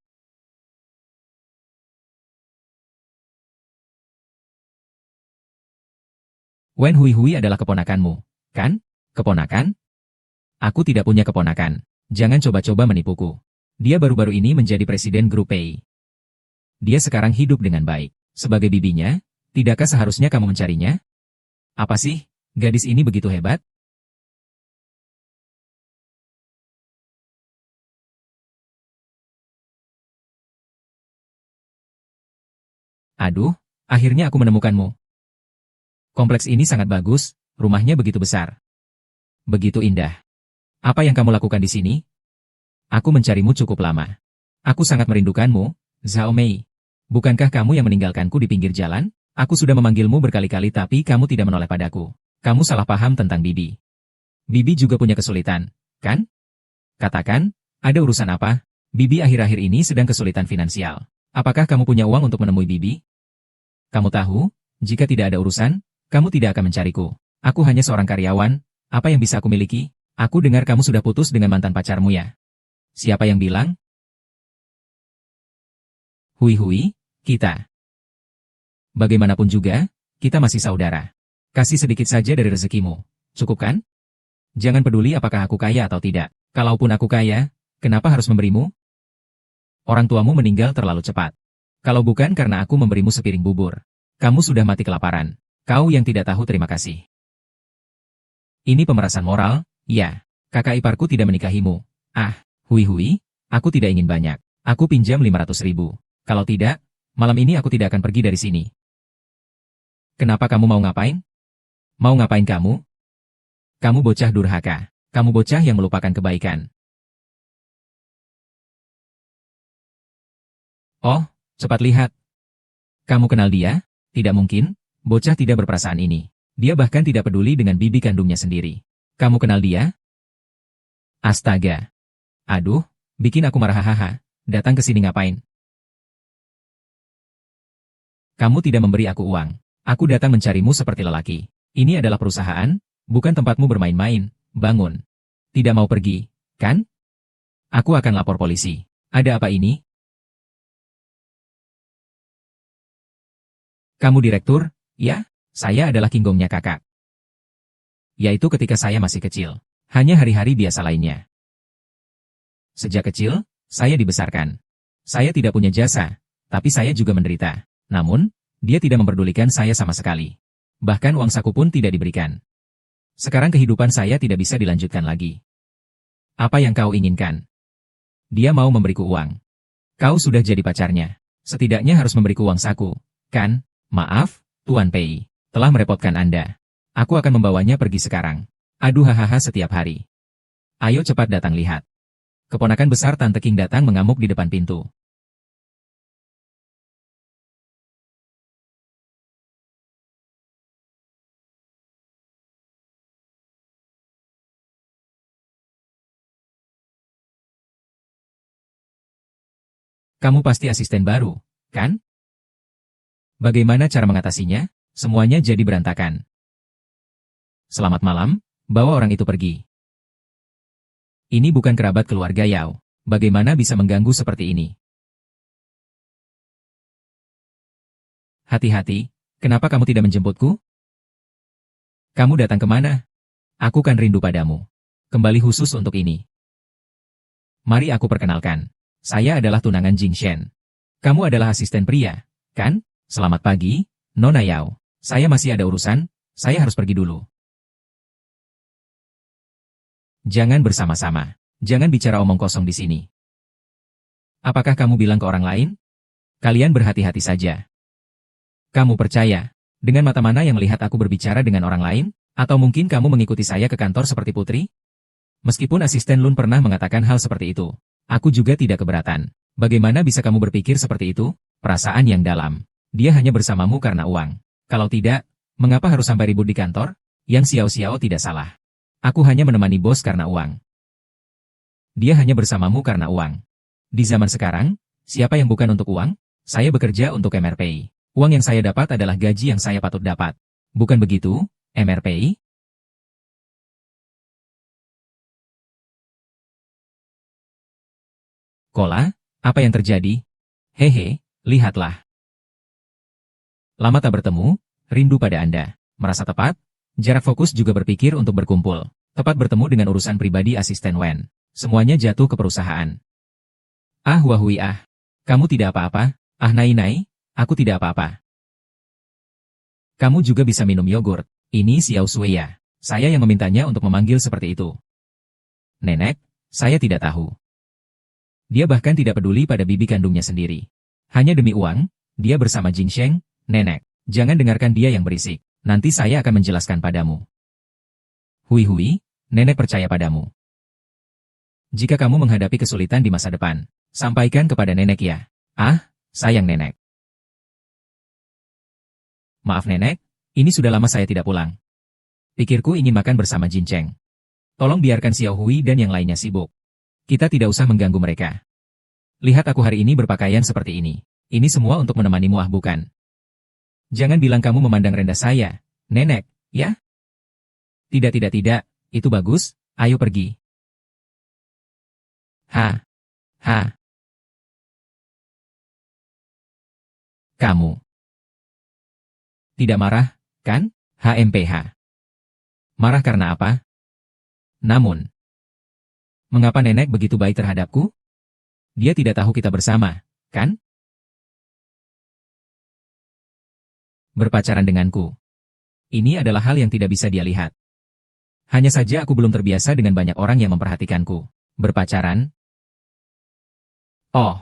Wen Hui adalah keponakanmu, kan? Keponakan? Aku tidak punya keponakan. Jangan coba-coba menipuku. Dia baru-baru ini menjadi presiden grup Pei. Dia sekarang hidup dengan baik. Sebagai bibinya, tidakkah seharusnya kamu mencarinya? Apa sih, gadis ini begitu hebat? Aduh, akhirnya aku menemukanmu. Kompleks ini sangat bagus, rumahnya begitu besar. Begitu indah. Apa yang kamu lakukan di sini? Aku mencarimu cukup lama. Aku sangat merindukanmu, Zhao Mei. Bukankah kamu yang meninggalkanku di pinggir jalan? Aku sudah memanggilmu berkali-kali tapi kamu tidak menoleh padaku. Kamu salah paham tentang Bibi. Bibi juga punya kesulitan, kan? Katakan, ada urusan apa? Bibi akhir-akhir ini sedang kesulitan finansial. Apakah kamu punya uang untuk menemui Bibi? Kamu tahu, jika tidak ada urusan, kamu tidak akan mencariku. Aku hanya seorang karyawan, apa yang bisa aku miliki? Aku dengar kamu sudah putus dengan mantan pacarmu ya? Siapa yang bilang? Hui, kita. Bagaimanapun juga, kita masih saudara. Kasih sedikit saja dari rezekimu, cukup kan? Jangan peduli apakah aku kaya atau tidak. Kalaupun aku kaya, kenapa harus memberimu? Orang tuamu meninggal terlalu cepat. Kalau bukan karena aku memberimu sepiring bubur, kamu sudah mati kelaparan. Kau yang tidak tahu terima kasih. Ini pemerasan moral, ya. Kakak iparku tidak menikahimu. Hui, aku tidak ingin banyak. Aku pinjam 500.000. Kalau tidak, malam ini aku tidak akan pergi dari sini. Kenapa kamu mau ngapain? Mau ngapain kamu? Kamu bocah durhaka. Kamu bocah yang melupakan kebaikan. Oh, cepat lihat. Kamu kenal dia? Tidak mungkin, bocah tidak berperasaan ini. Dia bahkan tidak peduli dengan bibi kandungnya sendiri. Kamu kenal dia? Astaga. Aduh, bikin aku marah hahaha. Datang ke sini ngapain? Kamu tidak memberi aku uang. Aku datang mencarimu seperti lelaki. Ini adalah perusahaan, bukan tempatmu bermain-main. Bangun. Tidak mau pergi, kan? Aku akan lapor polisi. Ada apa ini? Kamu direktur? Ya, saya adalah kinggongnya kakak. Yaitu ketika saya masih kecil. Hanya hari-hari biasa lainnya. Sejak kecil, saya dibesarkan. Saya tidak punya jasa, tapi saya juga menderita. Namun, dia tidak memperdulikan saya sama sekali. Bahkan uang saku pun tidak diberikan. Sekarang kehidupan saya tidak bisa dilanjutkan lagi. Apa yang kau inginkan? Dia mau memberiku uang. Kau sudah jadi pacarnya. Setidaknya harus memberiku uang saku, kan? Maaf, Tuan Pei, telah merepotkan Anda. Aku akan membawanya pergi sekarang. Aduh hahaha setiap hari. Ayo cepat datang lihat. Keponakan besar Tante King datang mengamuk di depan pintu. Kamu pasti asisten baru, kan? Bagaimana cara mengatasinya? Semuanya jadi berantakan. Selamat malam, bawa orang itu pergi. Ini bukan kerabat keluarga Yao. Bagaimana bisa mengganggu seperti ini? Hati-hati, kenapa kamu tidak menjemputku? Kamu datang kemana? Aku kan rindu padamu. Kembali khusus untuk ini. Mari aku perkenalkan. Saya adalah tunangan Jing Shen. Kamu adalah asisten pria, kan? Selamat pagi, Nona Yao. Saya masih ada urusan, saya harus pergi dulu. Jangan bersama-sama. Jangan bicara omong kosong di sini. Apakah kamu bilang ke orang lain? Kalian berhati-hati saja. Kamu percaya? Dengan mata mana yang melihat aku berbicara dengan orang lain? Atau mungkin kamu mengikuti saya ke kantor seperti putri? Meskipun asisten Lun pernah mengatakan hal seperti itu, aku juga tidak keberatan. Bagaimana bisa kamu berpikir seperti itu? Perasaan yang dalam. Dia hanya bersamamu karena uang. Kalau tidak, mengapa harus sampai ribut di kantor? Yang Xiao-Xiao tidak salah. Aku hanya menemani bos karena uang. Dia hanya bersamamu karena uang. Di zaman sekarang, siapa yang bukan untuk uang? Saya bekerja untuk MRPI. Uang yang saya dapat adalah gaji yang saya patut dapat. Bukan begitu, MRPI? Kola, apa yang terjadi? Hehe, lihatlah. Lama tak bertemu, rindu pada Anda. Merasa tepat? Jarak fokus juga berpikir untuk berkumpul. Tepat bertemu dengan urusan pribadi asisten Wen. Semuanya jatuh ke perusahaan. Ah wahui ah. Kamu tidak apa-apa? Ah nai-nai, aku tidak apa-apa. Kamu juga bisa minum yogurt. Ini Xiao Sui ya. Saya yang memintanya untuk memanggil seperti itu. Nenek, saya tidak tahu. Dia bahkan tidak peduli pada bibi kandungnya sendiri. Hanya demi uang, dia bersama Jing Sheng. Nenek, jangan dengarkan dia yang berisik. Nanti saya akan menjelaskan padamu. Hui, nenek percaya padamu. Jika kamu menghadapi kesulitan di masa depan, sampaikan kepada nenek ya. Ah, sayang nenek. Maaf nenek, ini sudah lama saya tidak pulang. Pikirku ingin makan bersama Jin Cheng. Tolong biarkan Xiao Hui dan yang lainnya sibuk. Kita tidak usah mengganggu mereka. Lihat aku hari ini berpakaian seperti ini. Ini semua untuk menemanimu ah bukan? Jangan bilang kamu memandang rendah saya, nenek, ya? Tidak, itu bagus, ayo pergi. Ha. Kamu tidak marah, kan? HMPH. Marah karena apa? Namun, mengapa nenek begitu baik terhadapku? Dia tidak tahu kita bersama, kan? Berpacaran denganku. Ini adalah hal yang tidak bisa dia lihat. Hanya saja aku belum terbiasa dengan banyak orang yang memperhatikanku. Berpacaran? Oh.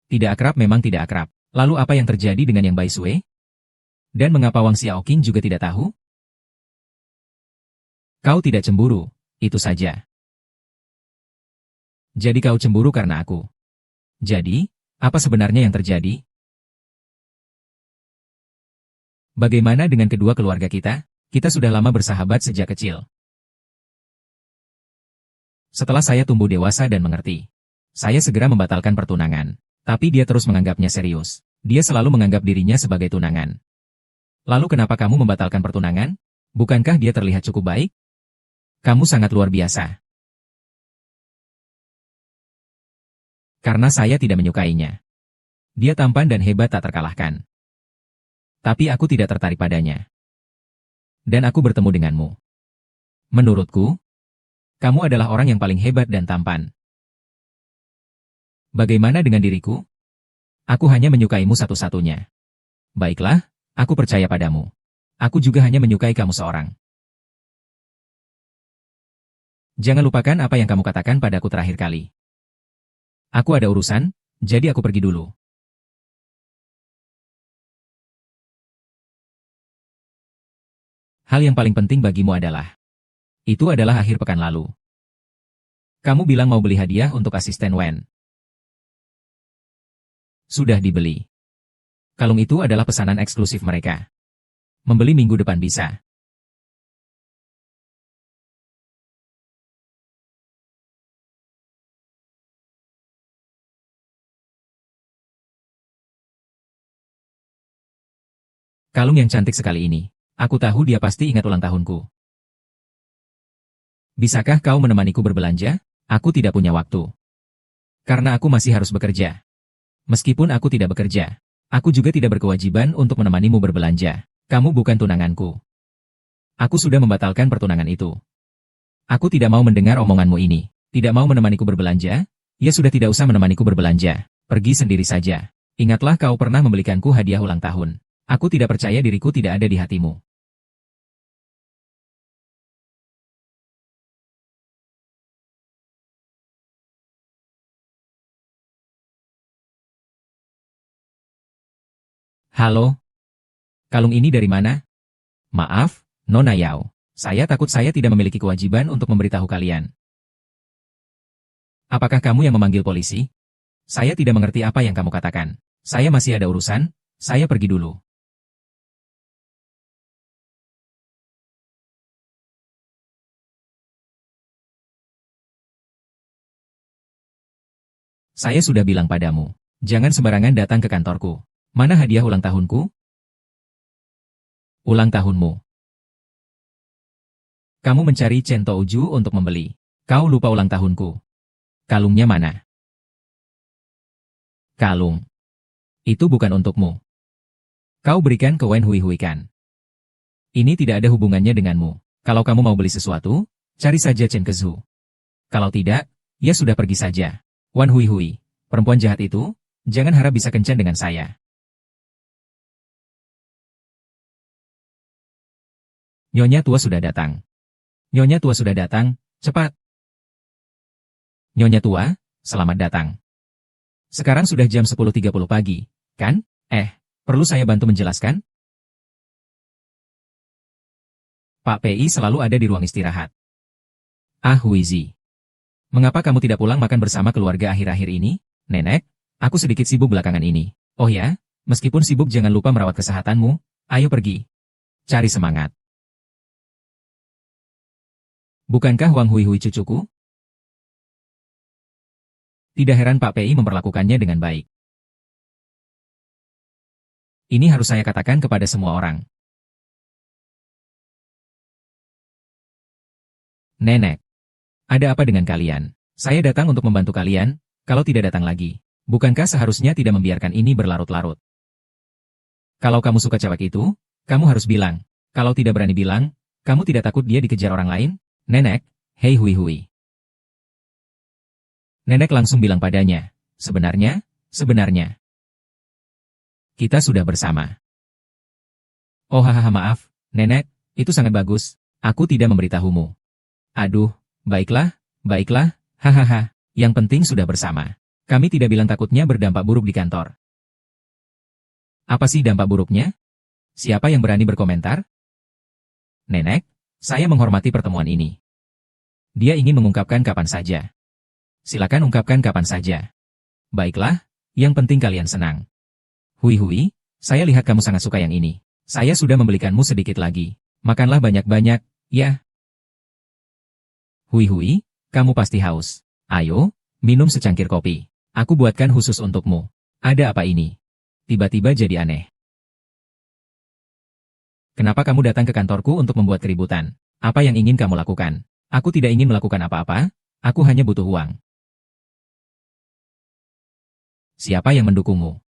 Tidak akrab memang tidak akrab. Lalu apa yang terjadi dengan yang Bai Sui? Dan mengapa Wang Xiaoqing juga tidak tahu? Kau tidak cemburu, itu saja. Jadi kau cemburu karena aku. Jadi, apa sebenarnya yang terjadi? Bagaimana dengan kedua keluarga kita? Kita sudah lama bersahabat sejak kecil. Setelah saya tumbuh dewasa dan mengerti, saya segera membatalkan pertunangan. Tapi dia terus menganggapnya serius. Dia selalu menganggap dirinya sebagai tunangan. Lalu kenapa kamu membatalkan pertunangan? Bukankah dia terlihat cukup baik? Kamu sangat luar biasa. Karena saya tidak menyukainya. Dia tampan dan hebat tak terkalahkan. Tapi aku tidak tertarik padanya. Dan aku bertemu denganmu. Menurutku, kamu adalah orang yang paling hebat dan tampan. Bagaimana dengan diriku? Aku hanya menyukaimu satu-satunya. Baiklah, aku percaya padamu. Aku juga hanya menyukai kamu seorang. Jangan lupakan apa yang kamu katakan padaku terakhir kali. Aku ada urusan, jadi aku pergi dulu. Hal yang paling penting bagimu adalah, Itu adalah akhir pekan lalu. Kamu bilang mau beli hadiah untuk asisten Wen. Sudah dibeli. Kalung itu adalah pesanan eksklusif mereka. Membeli minggu depan bisa. Kalung yang cantik sekali ini. Aku tahu dia pasti ingat ulang tahunku. Bisakah kau menemaniku berbelanja? Aku tidak punya waktu. Karena aku masih harus bekerja. Meskipun aku tidak bekerja, aku juga tidak berkewajiban untuk menemanimu berbelanja. Kamu bukan tunanganku. Aku sudah membatalkan pertunangan itu. Aku tidak mau mendengar omonganmu ini. Tidak mau menemaniku berbelanja? Ya sudah, tidak usah menemaniku berbelanja. Pergi sendiri saja. Ingatlah kau pernah membelikanku hadiah ulang tahun. Aku tidak percaya diriku tidak ada di hatimu. Halo? Kalung ini dari mana? Maaf, Nona Yao. Saya takut saya tidak memiliki kewajiban untuk memberitahu kalian. Apakah kamu yang memanggil polisi? Saya tidak mengerti apa yang kamu katakan. Saya masih ada urusan, saya pergi dulu. Saya sudah bilang padamu, jangan sembarangan datang ke kantorku. Mana hadiah ulang tahunku? Ulang tahunmu. Kamu mencari Cento Uju untuk membeli. Kau lupa ulang tahunku. Kalungnya mana? Kalung. Itu bukan untukmu. Kau berikan ke Wen Hui Hui kan? Ini tidak ada hubungannya denganmu. Kalau kamu mau beli sesuatu, cari saja Chen Kezhu. Kalau tidak, ya sudah, pergi saja. Wan Hui Hui, perempuan jahat itu, jangan harap bisa kencan dengan saya. Nyonya tua sudah datang. Nyonya tua sudah datang, cepat. Nyonya tua, selamat datang. Sekarang sudah jam 10.30 pagi, kan? Perlu saya bantu menjelaskan? Pak PI selalu ada di ruang istirahat. Ah, Huizi. Mengapa kamu tidak pulang makan bersama keluarga akhir-akhir ini? Nenek, aku sedikit sibuk belakangan ini. Oh ya, meskipun sibuk jangan lupa merawat kesehatanmu. Ayo pergi. Cari semangat. Bukankah Wang Hui Hui cucuku? Tidak heran Pak PI memperlakukannya dengan baik. Ini harus saya katakan kepada semua orang. Nenek, ada apa dengan kalian? Saya datang untuk membantu kalian, kalau tidak datang lagi. Bukankah seharusnya tidak membiarkan ini berlarut-larut? Kalau kamu suka cewek itu, kamu harus bilang. Kalau tidak berani bilang, kamu tidak takut dia dikejar orang lain? Nenek, hei Hui Hui. Nenek langsung bilang padanya, sebenarnya. Kita sudah bersama. Oh hahaha, maaf, Nenek, itu sangat bagus. Aku tidak memberitahumu. Aduh, baiklah, hahaha. Yang penting sudah bersama. Kami tidak bilang takutnya berdampak buruk di kantor. Apa sih dampak buruknya? Siapa yang berani berkomentar? Nenek, saya menghormati pertemuan ini. Dia ingin mengungkapkan kapan saja. Silakan ungkapkan kapan saja. Baiklah, yang penting kalian senang. Hui Hui, saya lihat kamu sangat suka yang ini. Saya sudah membelikanmu sedikit lagi. Makanlah banyak-banyak, ya. Hui Hui, kamu pasti haus. Ayo, minum secangkir kopi. Aku buatkan khusus untukmu. Ada apa ini? Tiba-tiba jadi aneh. Kenapa kamu datang ke kantorku untuk membuat keributan? Apa yang ingin kamu lakukan? Aku tidak ingin melakukan apa-apa, aku hanya butuh uang. Siapa yang mendukungmu?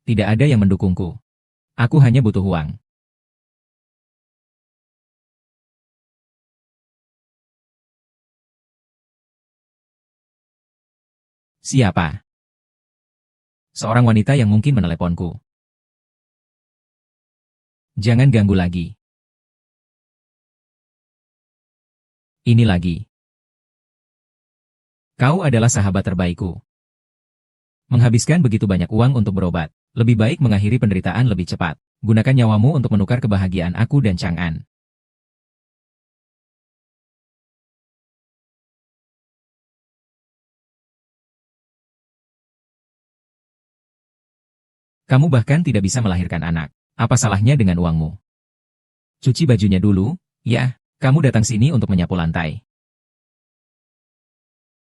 Tidak ada yang mendukungku. Aku hanya butuh uang. Siapa? Seorang wanita yang mungkin meneleponku. Jangan ganggu lagi. Ini lagi. Kau adalah sahabat terbaikku. Menghabiskan begitu banyak uang untuk berobat. Lebih baik mengakhiri penderitaan lebih cepat. Gunakan nyawamu untuk menukar kebahagiaan aku dan Chang'an. Kamu bahkan tidak bisa melahirkan anak. Apa salahnya dengan uangmu? Cuci bajunya dulu, ya. Kamu datang sini untuk menyapu lantai.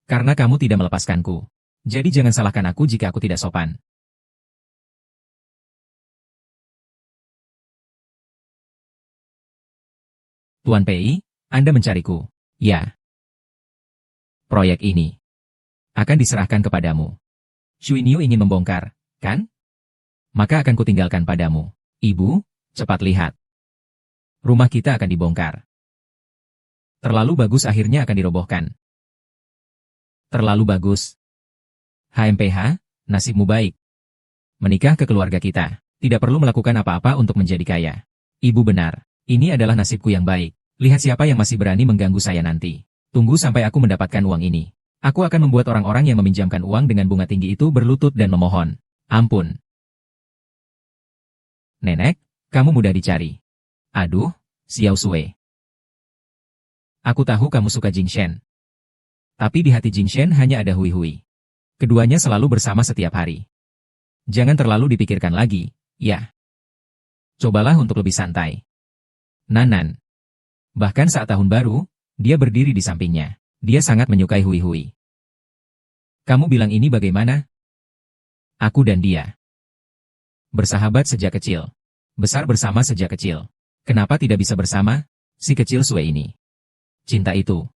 Karena kamu tidak melepaskanku. Jadi jangan salahkan aku jika aku tidak sopan. Tuan Pei, Anda mencariku. Ya. Proyek ini akan diserahkan kepadamu. Shui Niu ingin membongkar, kan? Maka akan kutinggalkan padamu. Ibu, cepat lihat. Rumah kita akan dibongkar. Terlalu bagus akhirnya akan dirobohkan. Terlalu bagus. HMPH, nasibmu baik. Menikah ke keluarga kita. Tidak perlu melakukan apa-apa untuk menjadi kaya. Ibu benar. Ini adalah nasibku yang baik. Lihat siapa yang masih berani mengganggu saya nanti. Tunggu sampai aku mendapatkan uang ini. Aku akan membuat orang-orang yang meminjamkan uang dengan bunga tinggi itu berlutut dan memohon. Ampun. Nenek, kamu mudah dicari. Aduh, Xiao Sui. Aku tahu kamu suka Jing Shen. Tapi di hati Jing Shen hanya ada Hui Hui. Keduanya selalu bersama setiap hari. Jangan terlalu dipikirkan lagi, ya. Cobalah untuk lebih santai. Nanan. Bahkan saat tahun baru, dia berdiri di sampingnya. Dia sangat menyukai Hui Hui. Kamu bilang ini bagaimana? Aku dan dia. Bersahabat sejak kecil. Besar bersama sejak kecil. Kenapa tidak bisa bersama? Si kecil Sui ini. Cinta itu.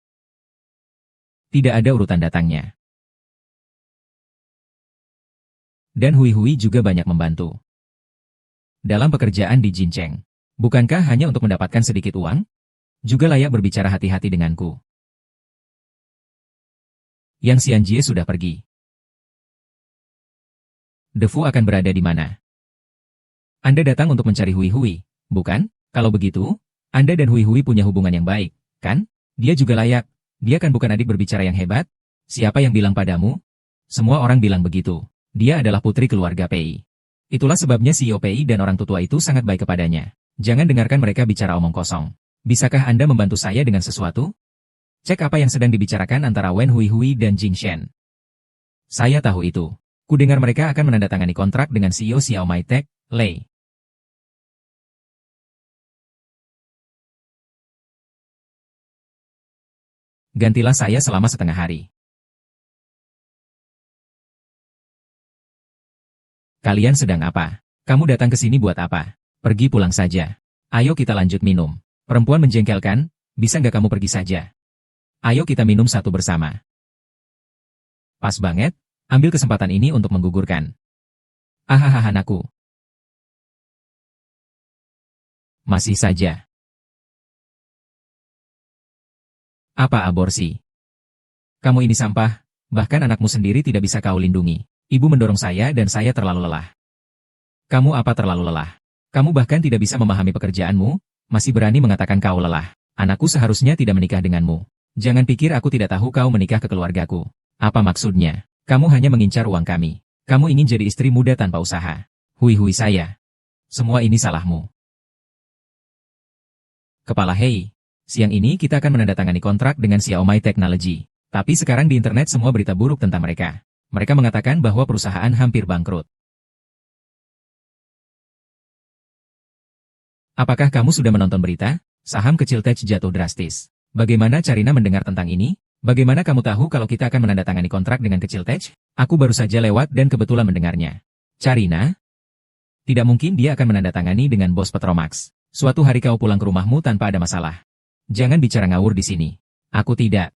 Tidak ada urutan datangnya. Dan Hui Hui juga banyak membantu. Dalam pekerjaan di Jincheng. Bukankah hanya untuk mendapatkan sedikit uang? Juga layak berbicara hati-hati denganku. Yang Xianjie sudah pergi. Defu akan berada di mana? Anda datang untuk mencari Hui Hui, bukan? Kalau begitu, Anda dan Hui Hui punya hubungan yang baik, kan? Dia juga layak. Dia kan bukan adik berbicara yang hebat? Siapa yang bilang padamu? Semua orang bilang begitu. Dia adalah putri keluarga Pei. Itulah sebabnya CEO Pei dan orang tutua itu sangat baik kepadanya. Jangan dengarkan mereka bicara omong kosong. Bisakah Anda membantu saya dengan sesuatu? Cek apa yang sedang dibicarakan antara Wen Hui Hui dan Jing Shen. Saya tahu itu. Kudengar mereka akan menandatangani kontrak dengan CEO Xiaomai Tech, Lei. Gantilah saya selama setengah hari. Kalian sedang apa? Kamu datang ke sini buat apa? Pergi pulang saja. Ayo kita lanjut minum. Perempuan menjengkelkan, bisa nggak kamu pergi saja? Ayo kita minum satu bersama. Pas banget, ambil kesempatan ini untuk menggugurkan. Ahaha anakku. Masih saja. Apa aborsi? Kamu ini sampah, bahkan anakmu sendiri tidak bisa kau lindungi. Ibu mendorong saya dan saya terlalu lelah. Kamu apa terlalu lelah? Kamu bahkan tidak bisa memahami pekerjaanmu, masih berani mengatakan kau lelah. Anakku seharusnya tidak menikah denganmu. Jangan pikir aku tidak tahu kau menikah ke keluargaku. Apa maksudnya? Kamu hanya mengincar uang kami. Kamu ingin jadi istri muda tanpa usaha. Hui saya. Semua ini salahmu. Kepala Hei. Siang ini kita akan menandatangani kontrak dengan Xiaomai Technology. Tapi sekarang di internet semua berita buruk tentang mereka. Mereka mengatakan bahwa perusahaan hampir bangkrut. Apakah kamu sudah menonton berita? Saham kecil Tech jatuh drastis. Bagaimana Carina mendengar tentang ini? Bagaimana kamu tahu kalau kita akan menandatangani kontrak dengan kecil Tech? Aku baru saja lewat dan kebetulan mendengarnya. Carina? Tidak mungkin dia akan menandatangani dengan bos Petromax. Suatu hari kau pulang ke rumahmu tanpa ada masalah. Jangan bicara ngawur di sini. Aku tidak.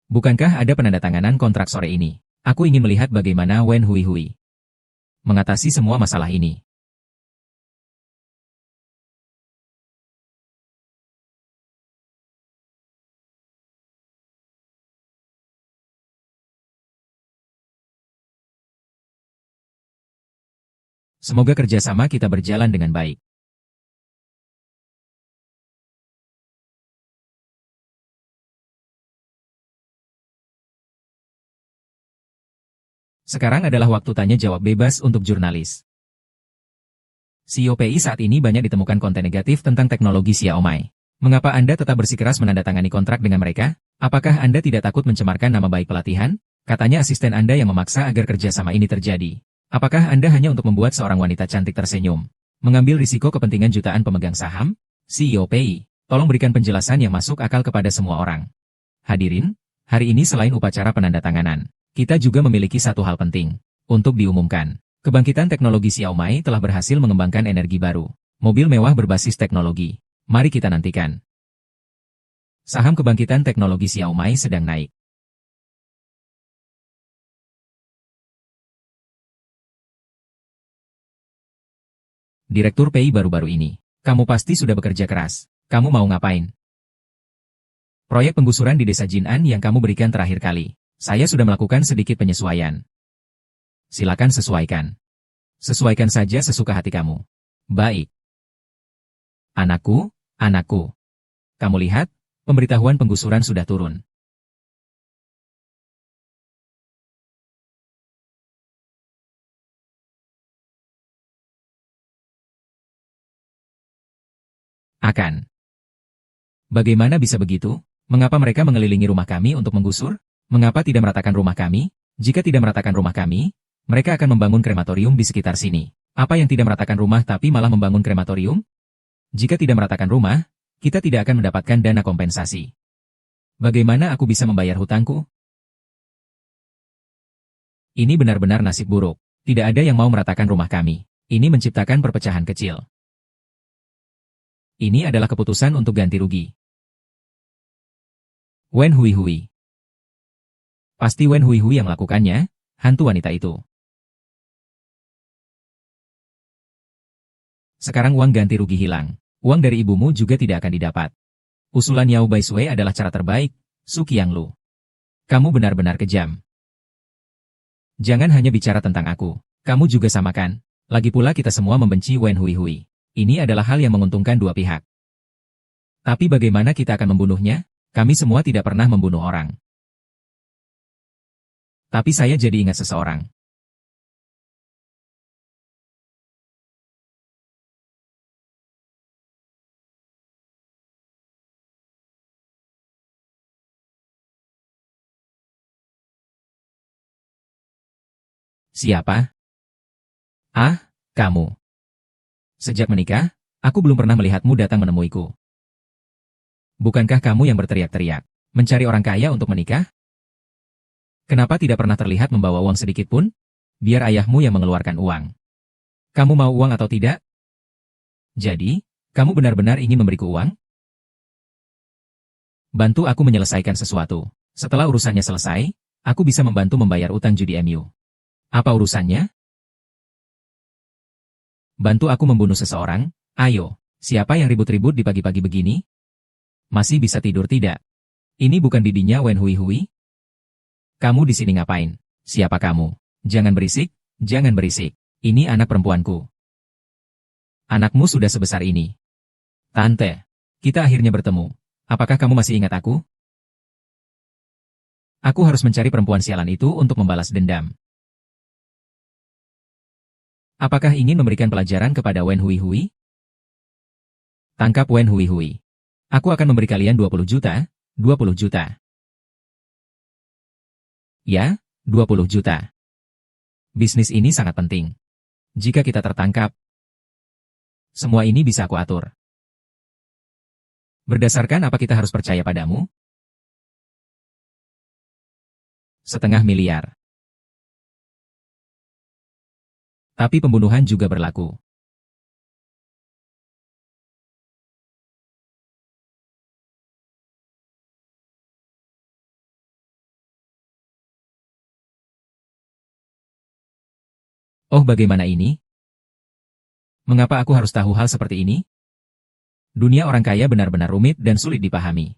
Bukankah ada penandatanganan kontrak sore ini? Aku ingin melihat bagaimana Wen Hui Hui mengatasi semua masalah ini. Semoga kerjasama kita berjalan dengan baik. Sekarang adalah waktu tanya jawab bebas untuk jurnalis. CEO PI saat ini banyak ditemukan konten negatif tentang teknologi Xiaomai. Mengapa Anda tetap bersikeras menandatangani kontrak dengan mereka? Apakah Anda tidak takut mencemarkan nama baik pelatihan? Katanya asisten Anda yang memaksa agar kerjasama ini terjadi. Apakah Anda hanya untuk membuat seorang wanita cantik tersenyum? Mengambil risiko kepentingan jutaan pemegang saham? CEO PI, tolong berikan penjelasan yang masuk akal kepada semua orang. Hadirin, hari ini selain upacara penandatanganan, kita juga memiliki satu hal penting untuk diumumkan. Kebangkitan teknologi Xiaomi telah berhasil mengembangkan energi baru, mobil mewah berbasis teknologi. Mari kita nantikan. Saham kebangkitan teknologi Xiaomi sedang naik. Direktur PI baru-baru ini. Kamu pasti sudah bekerja keras. Kamu mau ngapain? Proyek penggusuran di desa Jinan yang kamu berikan terakhir kali. Saya sudah melakukan sedikit penyesuaian. Silakan sesuaikan. Sesuaikan saja sesuka hati kamu. Baik. Anakku, anakku. Kamu lihat, pemberitahuan penggusuran sudah turun. Akan. Bagaimana bisa begitu? Mengapa mereka mengelilingi rumah kami untuk menggusur? Mengapa tidak meratakan rumah kami? Jika tidak meratakan rumah kami, mereka akan membangun krematorium di sekitar sini. Apa yang tidak meratakan rumah tapi malah membangun krematorium? Jika tidak meratakan rumah, kita tidak akan mendapatkan dana kompensasi. Bagaimana aku bisa membayar hutangku? Ini benar-benar nasib buruk. Tidak ada yang mau meratakan rumah kami. Ini menciptakan perpecahan kecil. Ini adalah keputusan untuk ganti rugi. Wen Hui Hui. Pasti Wen Hui Hui yang melakukannya, hantu wanita itu. Sekarang uang ganti rugi hilang. Uang dari ibumu juga tidak akan didapat. Usulan Yao Baisui adalah cara terbaik, Su Qianglu. Kamu benar-benar kejam. Jangan hanya bicara tentang aku. Kamu juga sama kan? Lagi pula kita semua membenci Wen Hui Hui. Ini adalah hal yang menguntungkan dua pihak. Tapi bagaimana kita akan membunuhnya? Kami semua tidak pernah membunuh orang. Tapi saya jadi ingat seseorang. Siapa? Ah, kamu. Sejak menikah, aku belum pernah melihatmu datang menemuiku. Bukankah kamu yang berteriak-teriak, mencari orang kaya untuk menikah? Kenapa tidak pernah terlihat membawa uang sedikit pun? Biar ayahmu yang mengeluarkan uang. Kamu mau uang atau tidak? Jadi, kamu benar-benar ingin memberiku uang? Bantu aku menyelesaikan sesuatu. Setelah urusannya selesai, aku bisa membantu membayar utang judi MU. Apa urusannya? Bantu aku membunuh seseorang? Ayo, siapa yang ribut-ribut di pagi-pagi begini? Masih bisa tidur tidak? Ini bukan bibinya Wen Hui Hui? Kamu di sini ngapain? Siapa kamu? Jangan berisik, jangan berisik. Ini anak perempuanku. Anakmu sudah sebesar ini. Tante, kita akhirnya bertemu. Apakah kamu masih ingat aku? Aku harus mencari perempuan sialan itu untuk membalas dendam. Apakah ingin memberikan pelajaran kepada Wen Hui Hui? Tangkap Wen Hui Hui. Aku akan memberi kalian 20 juta, 20 juta. Ya, 20 juta. Bisnis ini sangat penting. Jika kita tertangkap, semua ini bisa aku atur. Berdasarkan apa kita harus percaya padamu? 500 miliar. Tapi pembunuhan juga berlaku. Oh, bagaimana ini? Mengapa aku harus tahu hal seperti ini? Dunia orang kaya benar-benar rumit dan sulit dipahami.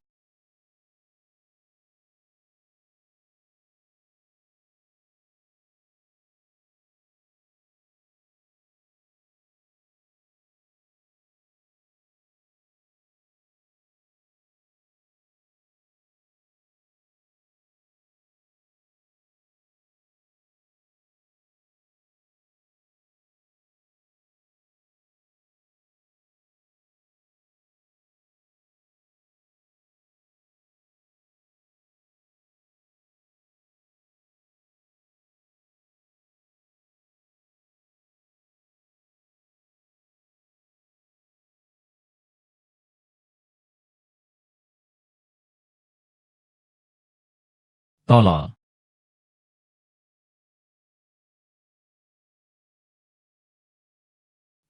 Tolol.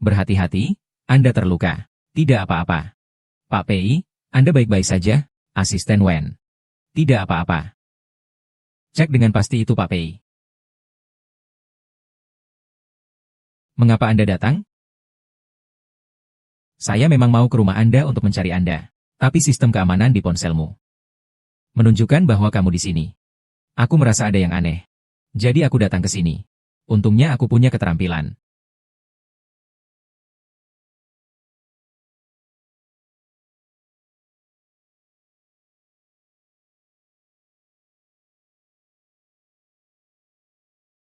Berhati-hati, Anda terluka. Tidak apa-apa. Pak Pei, Anda baik-baik saja, Asisten Wen. Tidak apa-apa. Cek dengan pasti itu Pak Pei. Mengapa Anda datang? Saya memang mau ke rumah Anda untuk mencari Anda. Tapi sistem keamanan di ponselmu menunjukkan bahwa kamu di sini. Aku merasa ada yang aneh. Jadi aku datang ke sini. Untungnya aku punya keterampilan.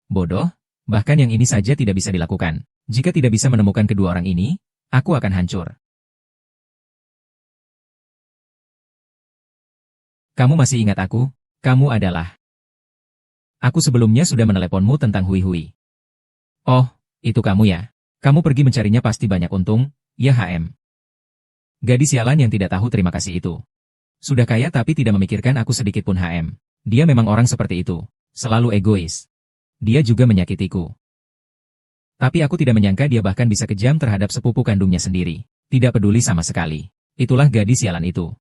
Bodoh, bahkan yang ini saja tidak bisa dilakukan. Jika tidak bisa menemukan kedua orang ini, aku akan hancur. Kamu masih ingat aku? Kamu adalah... Aku sebelumnya sudah meneleponmu tentang Hui Hui. Oh, itu kamu ya. Kamu pergi mencarinya pasti banyak untung, ya HM. Gadis sialan yang tidak tahu terima kasih itu. Sudah kaya tapi tidak memikirkan aku sedikit pun HM. Dia memang orang seperti itu. Selalu egois. Dia juga menyakitiku. Tapi aku tidak menyangka dia bahkan bisa kejam terhadap sepupu kandungnya sendiri. Tidak peduli sama sekali. Itulah gadis sialan itu.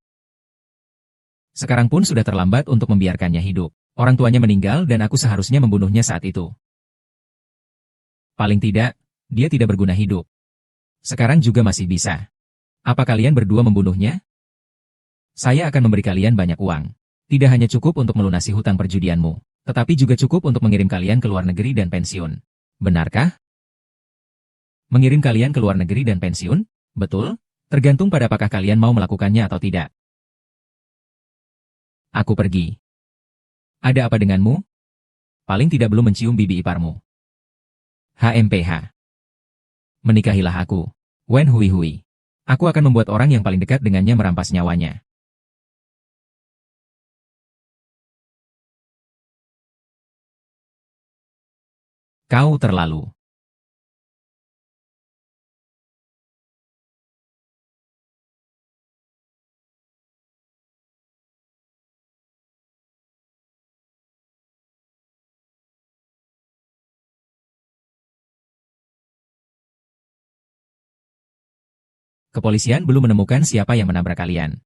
Sekarang pun sudah terlambat untuk membiarkannya hidup. Orang tuanya meninggal dan aku seharusnya membunuhnya saat itu. Paling tidak, dia tidak berguna hidup. Sekarang juga masih bisa. Apa kalian berdua membunuhnya? Saya akan memberi kalian banyak uang. Tidak hanya cukup untuk melunasi hutang perjudianmu, tetapi juga cukup untuk mengirim kalian ke luar negeri dan pensiun. Benarkah? Mengirim kalian ke luar negeri dan pensiun? Betul? Tergantung pada apakah kalian mau melakukannya atau tidak. Aku pergi. Ada apa denganmu? Paling tidak belum mencium bibi iparmu. HMPH. Menikahilah aku. Wen Hui Hui. Aku akan membuat orang yang paling dekat dengannya merampas nyawanya. Kau terlalu. Kepolisian belum menemukan siapa yang menabrak kalian.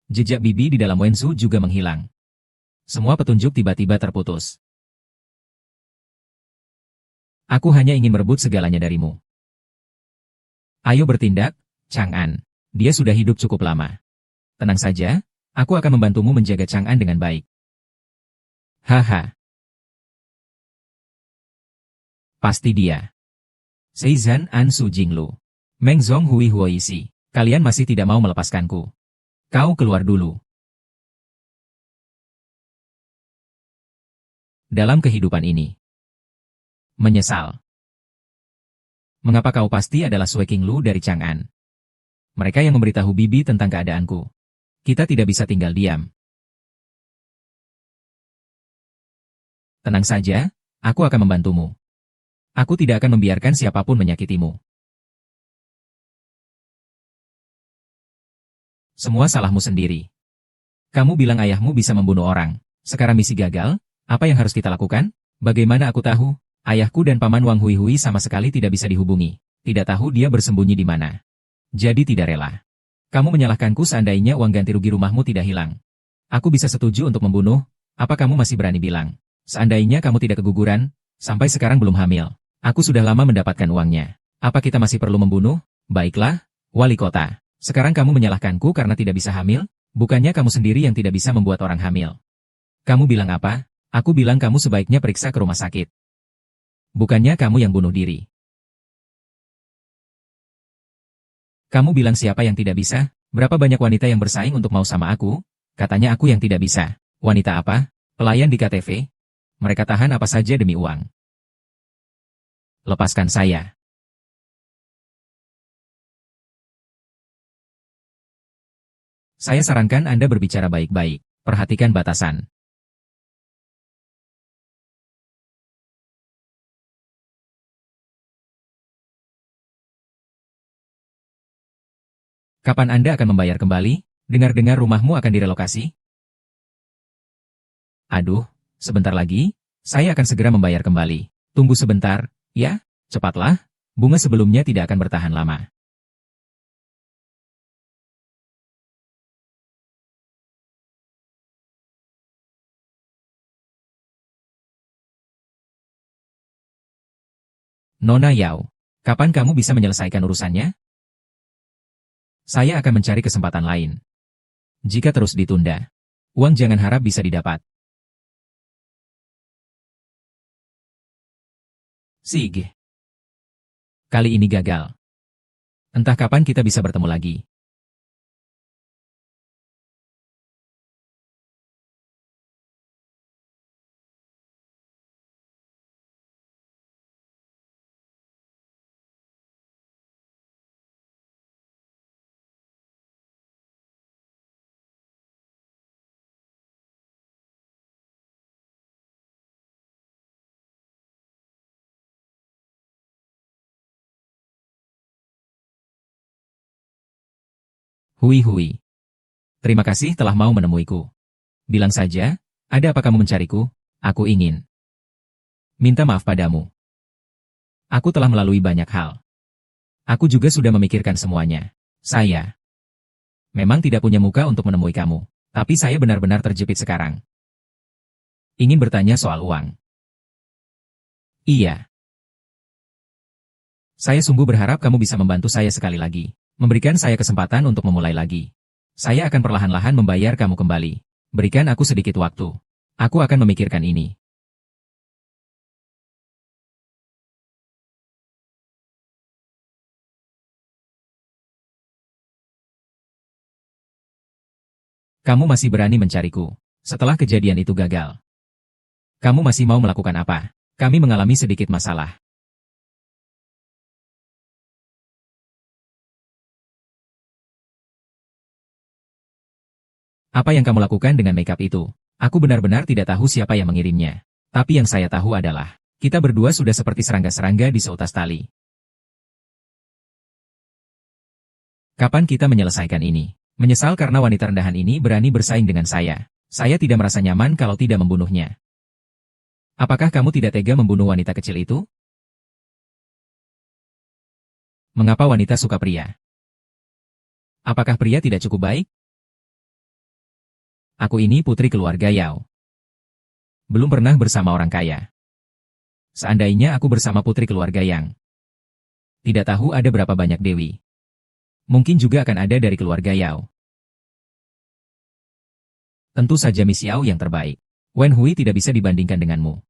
Jejak bibi di dalam Wensu juga menghilang. Semua petunjuk tiba-tiba terputus. Aku hanya ingin merebut segalanya darimu. Ayo bertindak, Chang'an. Dia sudah hidup cukup lama. Tenang saja, aku akan membantumu menjaga Chang'an dengan baik. Haha. Pasti dia. Seizhan An Su Jinglu. Meng Zhong Hui Huoisi. Kalian masih tidak mau melepaskanku. Kau keluar dulu. Dalam kehidupan ini. Menyesal. Mengapa kau pasti adalah Sui Qinglu dari Chang'an? Mereka yang memberitahu bibi tentang keadaanku. Kita tidak bisa tinggal diam. Tenang saja, aku akan membantumu. Aku tidak akan membiarkan siapapun menyakitimu. Semua salahmu sendiri. Kamu bilang ayahmu bisa membunuh orang. Sekarang misi gagal, apa yang harus kita lakukan? Bagaimana aku tahu? Ayahku dan paman Wang Hui Hui sama sekali tidak bisa dihubungi. Tidak tahu dia bersembunyi di mana. Jadi tidak rela. Kamu menyalahkanku seandainya uang ganti rugi rumahmu tidak hilang. Aku bisa setuju untuk membunuh. Apa kamu masih berani bilang? Seandainya kamu tidak keguguran, sampai sekarang belum hamil. Aku sudah lama mendapatkan uangnya. Apa kita masih perlu membunuh? Baiklah, wali kota. Sekarang kamu menyalahkanku karena tidak bisa hamil? Bukannya kamu sendiri yang tidak bisa membuat orang hamil. Kamu bilang apa? Aku bilang kamu sebaiknya periksa ke rumah sakit. Bukannya kamu yang bunuh diri. Kamu bilang siapa yang tidak bisa? Berapa banyak wanita yang bersaing untuk mau sama aku? Katanya aku yang tidak bisa. Wanita apa? Pelayan di KTV? Mereka tahan apa saja demi uang. Lepaskan saya. Saya sarankan Anda berbicara baik-baik. Perhatikan batasan. Kapan Anda akan membayar kembali? Dengar-dengar rumahmu akan direlokasi? Aduh, sebentar lagi, saya akan segera membayar kembali. Tunggu sebentar, ya, cepatlah, bunga sebelumnya tidak akan bertahan lama. Nona Yao, kapan kamu bisa menyelesaikan urusannya? Saya akan mencari kesempatan lain. Jika terus ditunda, uang jangan harap bisa didapat. Sig. Kali ini gagal. Entah kapan kita bisa bertemu lagi. Hui hui. Terima kasih telah mau menemuiku. Bilang saja, ada apa kamu mencariku? Aku ingin minta maaf padamu. Aku telah melalui banyak hal. Aku juga sudah memikirkan semuanya. Saya memang tidak punya muka untuk menemui kamu. Tapi saya benar-benar terjepit sekarang. Ingin bertanya soal uang. Iya. Saya sungguh berharap kamu bisa membantu saya sekali lagi. Memberikan saya kesempatan untuk memulai lagi. Saya akan perlahan-lahan membayar kamu kembali. Berikan aku sedikit waktu. Aku akan memikirkan ini. Kamu masih berani mencariku. Setelah kejadian itu gagal. Kamu masih mau melakukan apa? Kami mengalami sedikit masalah. Apa yang kamu lakukan dengan makeup itu? Aku benar-benar tidak tahu siapa yang mengirimnya. Tapi yang saya tahu adalah, kita berdua sudah seperti serangga-serangga di seutas tali. Kapan kita menyelesaikan ini? Menyesal karena wanita rendahan ini berani bersaing dengan saya. Saya tidak merasa nyaman kalau tidak membunuhnya. Apakah kamu tidak tega membunuh wanita kecil itu? Mengapa wanita suka pria? Apakah pria tidak cukup baik? Aku ini putri keluarga Yao. Belum pernah bersama orang kaya. Seandainya aku bersama putri keluarga Yang. Tidak tahu ada berapa banyak dewi. Mungkin juga akan ada dari keluarga Yao. Tentu saja Miss Yao yang terbaik. Wen Hui tidak bisa dibandingkan denganmu.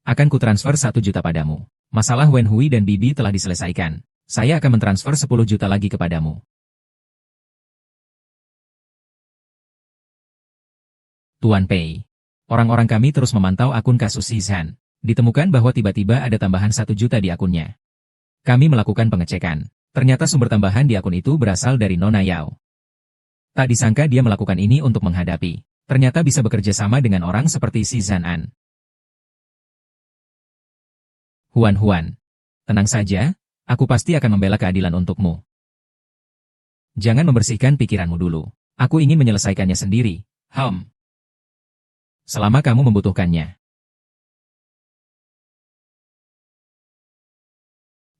Akan kutransfer 1 juta padamu. Masalah Wen Hui dan Bibi telah diselesaikan. Saya akan mentransfer 10 juta lagi kepadamu. Tuan Pei. Orang-orang kami terus memantau akun kasus Zhan. Ditemukan bahwa tiba-tiba ada tambahan 1 juta di akunnya. Kami melakukan pengecekan. Ternyata sumber tambahan di akun itu berasal dari Nona Yao. Tak disangka dia melakukan ini untuk menghadapi. Ternyata bisa bekerja sama dengan orang seperti si Zhan An. Huan. Tenang saja, aku pasti akan membela keadilan untukmu. Jangan membersihkan pikiranmu dulu. Aku ingin menyelesaikannya sendiri. Selama kamu membutuhkannya.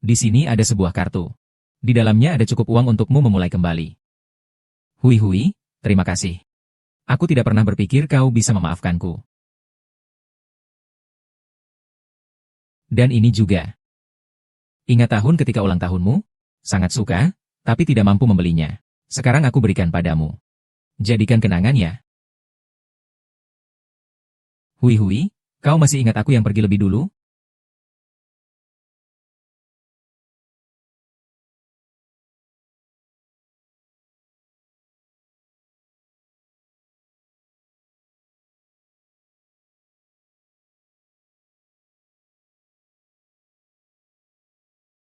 Di sini ada sebuah kartu. Di dalamnya ada cukup uang untukmu memulai kembali. Hui, terima kasih. Aku tidak pernah berpikir kau bisa memaafkanku. Dan ini juga. Ingat tahun ketika ulang tahunmu? Sangat suka, tapi tidak mampu membelinya. Sekarang aku berikan padamu. Jadikan kenangan ya. Hui, kau masih ingat aku yang pergi lebih dulu?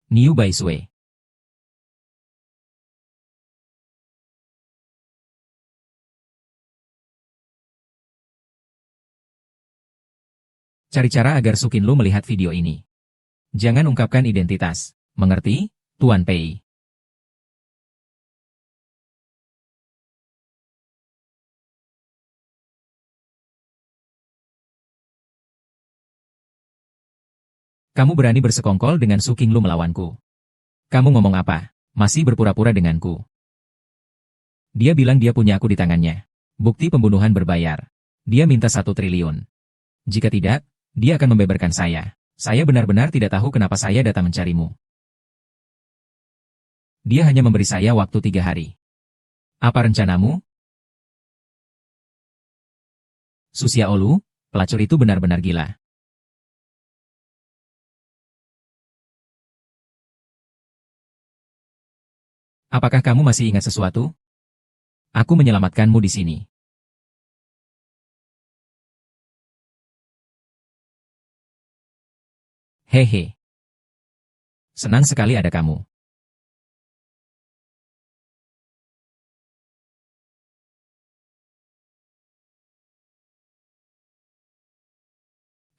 Niu Baisue. Cari cara agar Sukinlu melihat video ini. Jangan ungkapkan identitas. Mengerti, Tuan Pei? Kamu berani bersekongkol dengan Su Qinglu melawanku. Kamu ngomong apa? Masih berpura-pura denganku. Dia bilang dia punya aku di tangannya. Bukti pembunuhan berbayar. Dia minta 1 triliun. Jika tidak, dia akan membeberkan saya. Saya benar-benar tidak tahu kenapa saya datang mencarimu. Dia hanya memberi saya waktu 3 hari. Apa rencanamu? Su Xiaolu, pelacur itu benar-benar gila. Apakah kamu masih ingat sesuatu? Aku menyelamatkanmu di sini. Hehe. Senang sekali ada kamu.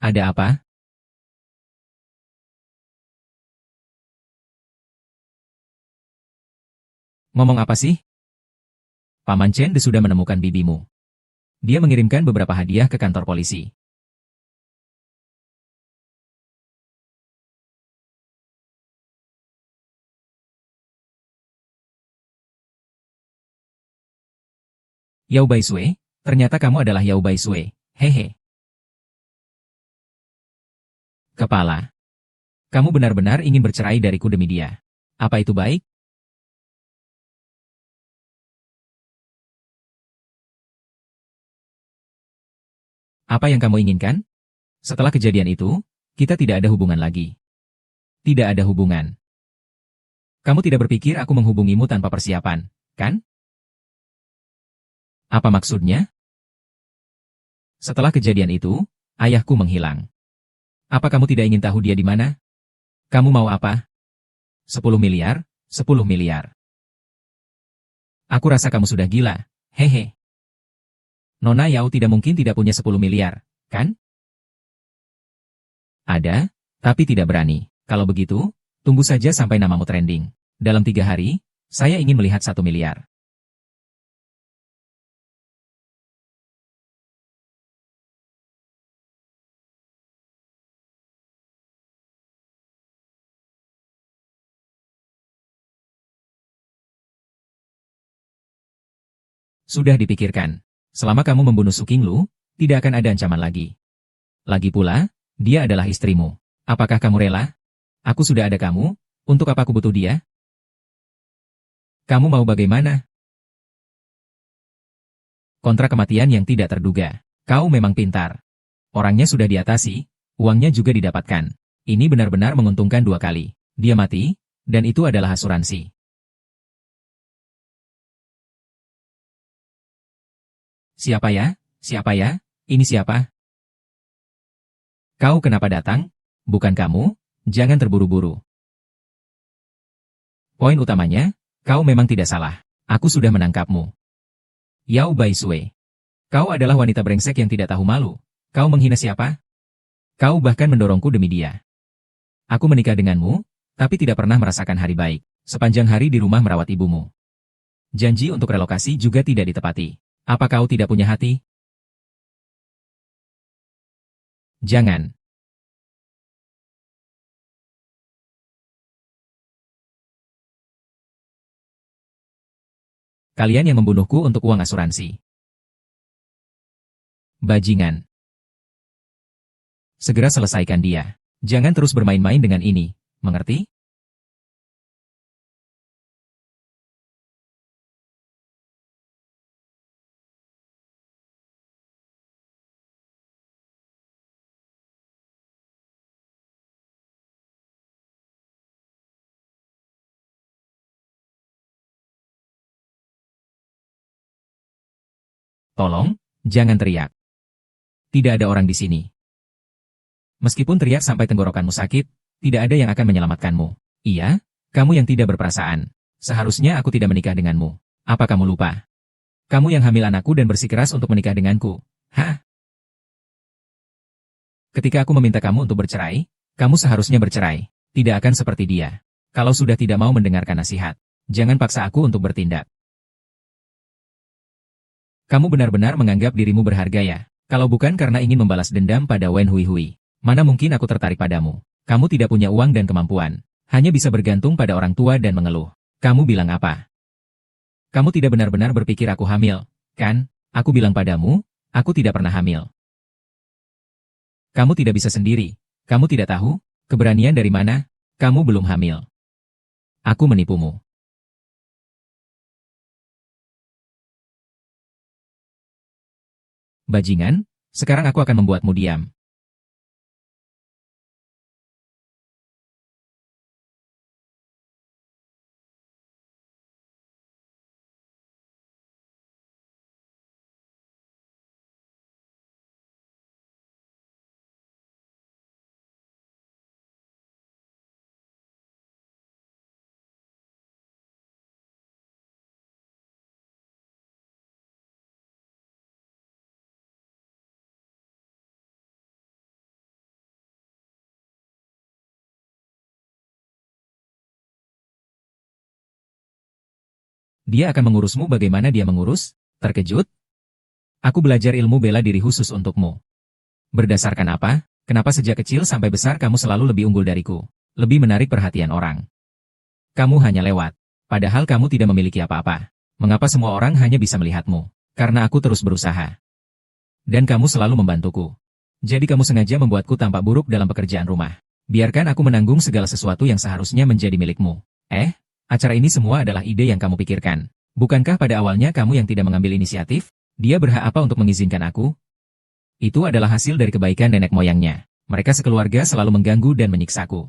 Ada apa? Ngomong apa sih? Paman Chen sudah menemukan bibimu. Dia mengirimkan beberapa hadiah ke kantor polisi. Yao Baisue, ternyata kamu adalah Yao Baisue. Hehe. Kepala. Kamu benar-benar ingin bercerai dariku demi dia. Apa itu baik? Apa yang kamu inginkan? Setelah kejadian itu, kita tidak ada hubungan lagi. Tidak ada hubungan. Kamu tidak berpikir aku menghubungimu tanpa persiapan, kan? Apa maksudnya? Setelah kejadian itu, ayahku menghilang. Apa kamu tidak ingin tahu dia di mana? Kamu mau apa? 10 miliar, 10 miliar. Aku rasa kamu sudah gila, hehe. Nona Yao tidak mungkin tidak punya 10 miliar, kan? Ada, tapi tidak berani. Kalau begitu, tunggu saja sampai namamu trending. Dalam 3 hari, saya ingin melihat 1 miliar. Sudah dipikirkan. Selama kamu membunuh Su Qinglu, tidak akan ada ancaman lagi. Lagi pula, dia adalah istrimu. Apakah kamu rela? Aku sudah ada kamu, untuk apa aku butuh dia? Kamu mau bagaimana? Kontrak kematian yang tidak terduga. Kau memang pintar. Orangnya sudah diatasi, uangnya juga didapatkan. Ini benar-benar menguntungkan 2 kali. Dia mati, dan itu adalah asuransi. Siapa ya? Siapa ya? Ini siapa? Kau kenapa datang? Bukan kamu? Jangan terburu-buru. Poin utamanya, kau memang tidak salah. Aku sudah menangkapmu. Yao Baisue. Kau adalah wanita brengsek yang tidak tahu malu. Kau menghina siapa? Kau bahkan mendorongku demi dia. Aku menikah denganmu, tapi tidak pernah merasakan hari baik. Sepanjang hari di rumah merawat ibumu. Janji untuk relokasi juga tidak ditepati. Apa kau tidak punya hati? Jangan. Kalian yang membunuhku untuk uang asuransi. Bajingan. Segera selesaikan dia. Jangan terus bermain-main dengan ini, mengerti? Tolong, jangan teriak. Tidak ada orang di sini. Meskipun teriak sampai tenggorokanmu sakit, tidak ada yang akan menyelamatkanmu. Iya, kamu yang tidak berperasaan. Seharusnya aku tidak menikah denganmu. Apa kamu lupa? Kamu yang hamil anakku dan bersikeras untuk menikah denganku. Hah? Ketika aku meminta kamu untuk bercerai, kamu seharusnya bercerai. Tidak akan seperti dia. Kalau sudah tidak mau mendengarkan nasihat, jangan paksa aku untuk bertindak. Kamu benar-benar menganggap dirimu berharga ya? Kalau bukan karena ingin membalas dendam pada Wen Hui Hui, mana mungkin aku tertarik padamu? Kamu tidak punya uang dan kemampuan. Hanya bisa bergantung pada orang tua dan mengeluh. Kamu bilang apa? Kamu tidak benar-benar berpikir aku hamil, kan? Aku bilang padamu, aku tidak pernah hamil. Kamu tidak bisa sendiri. Kamu tidak tahu? Keberanian dari mana? Kamu belum hamil. Aku menipumu. Bajingan, sekarang aku akan membuatmu diam. Dia akan mengurusmu bagaimana dia mengurus? Terkejut? Aku belajar ilmu bela diri khusus untukmu. Berdasarkan apa? Kenapa sejak kecil sampai besar kamu selalu lebih unggul dariku? Lebih menarik perhatian orang. Kamu hanya lewat. Padahal kamu tidak memiliki apa-apa. Mengapa semua orang hanya bisa melihatmu? Karena aku terus berusaha. Dan kamu selalu membantuku. Jadi kamu sengaja membuatku tampak buruk dalam pekerjaan rumah. Biarkan aku menanggung segala sesuatu yang seharusnya menjadi milikmu. Acara ini semua adalah ide yang kamu pikirkan. Bukankah pada awalnya kamu yang tidak mengambil inisiatif? Dia berhak apa untuk mengizinkan aku? Itu adalah hasil dari kebaikan nenek moyangnya. Mereka sekeluarga selalu mengganggu dan menyiksaku.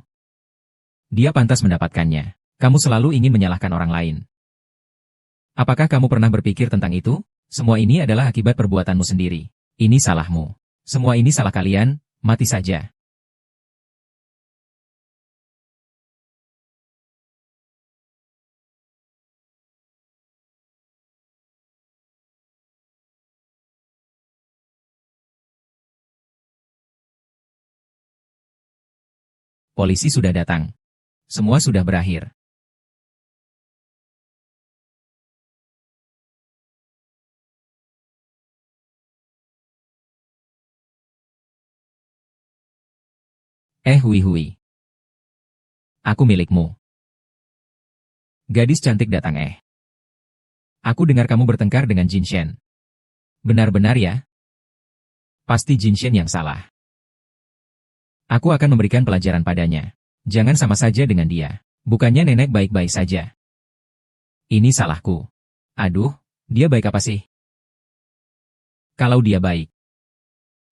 Dia pantas mendapatkannya. Kamu selalu ingin menyalahkan orang lain. Apakah kamu pernah berpikir tentang itu? Semua ini adalah akibat perbuatanmu sendiri. Ini salahmu. Semua ini salah kalian, mati saja. Polisi sudah datang. Semua sudah berakhir. Hui. Aku milikmu. Gadis cantik datang Aku dengar kamu bertengkar dengan Jin Shen. Benar-benar ya? Pasti Jin Shen yang salah. Aku akan memberikan pelajaran padanya. Jangan sama saja dengan dia. Bukannya nenek baik-baik saja. Ini salahku. Aduh, dia baik apa sih? Kalau dia baik,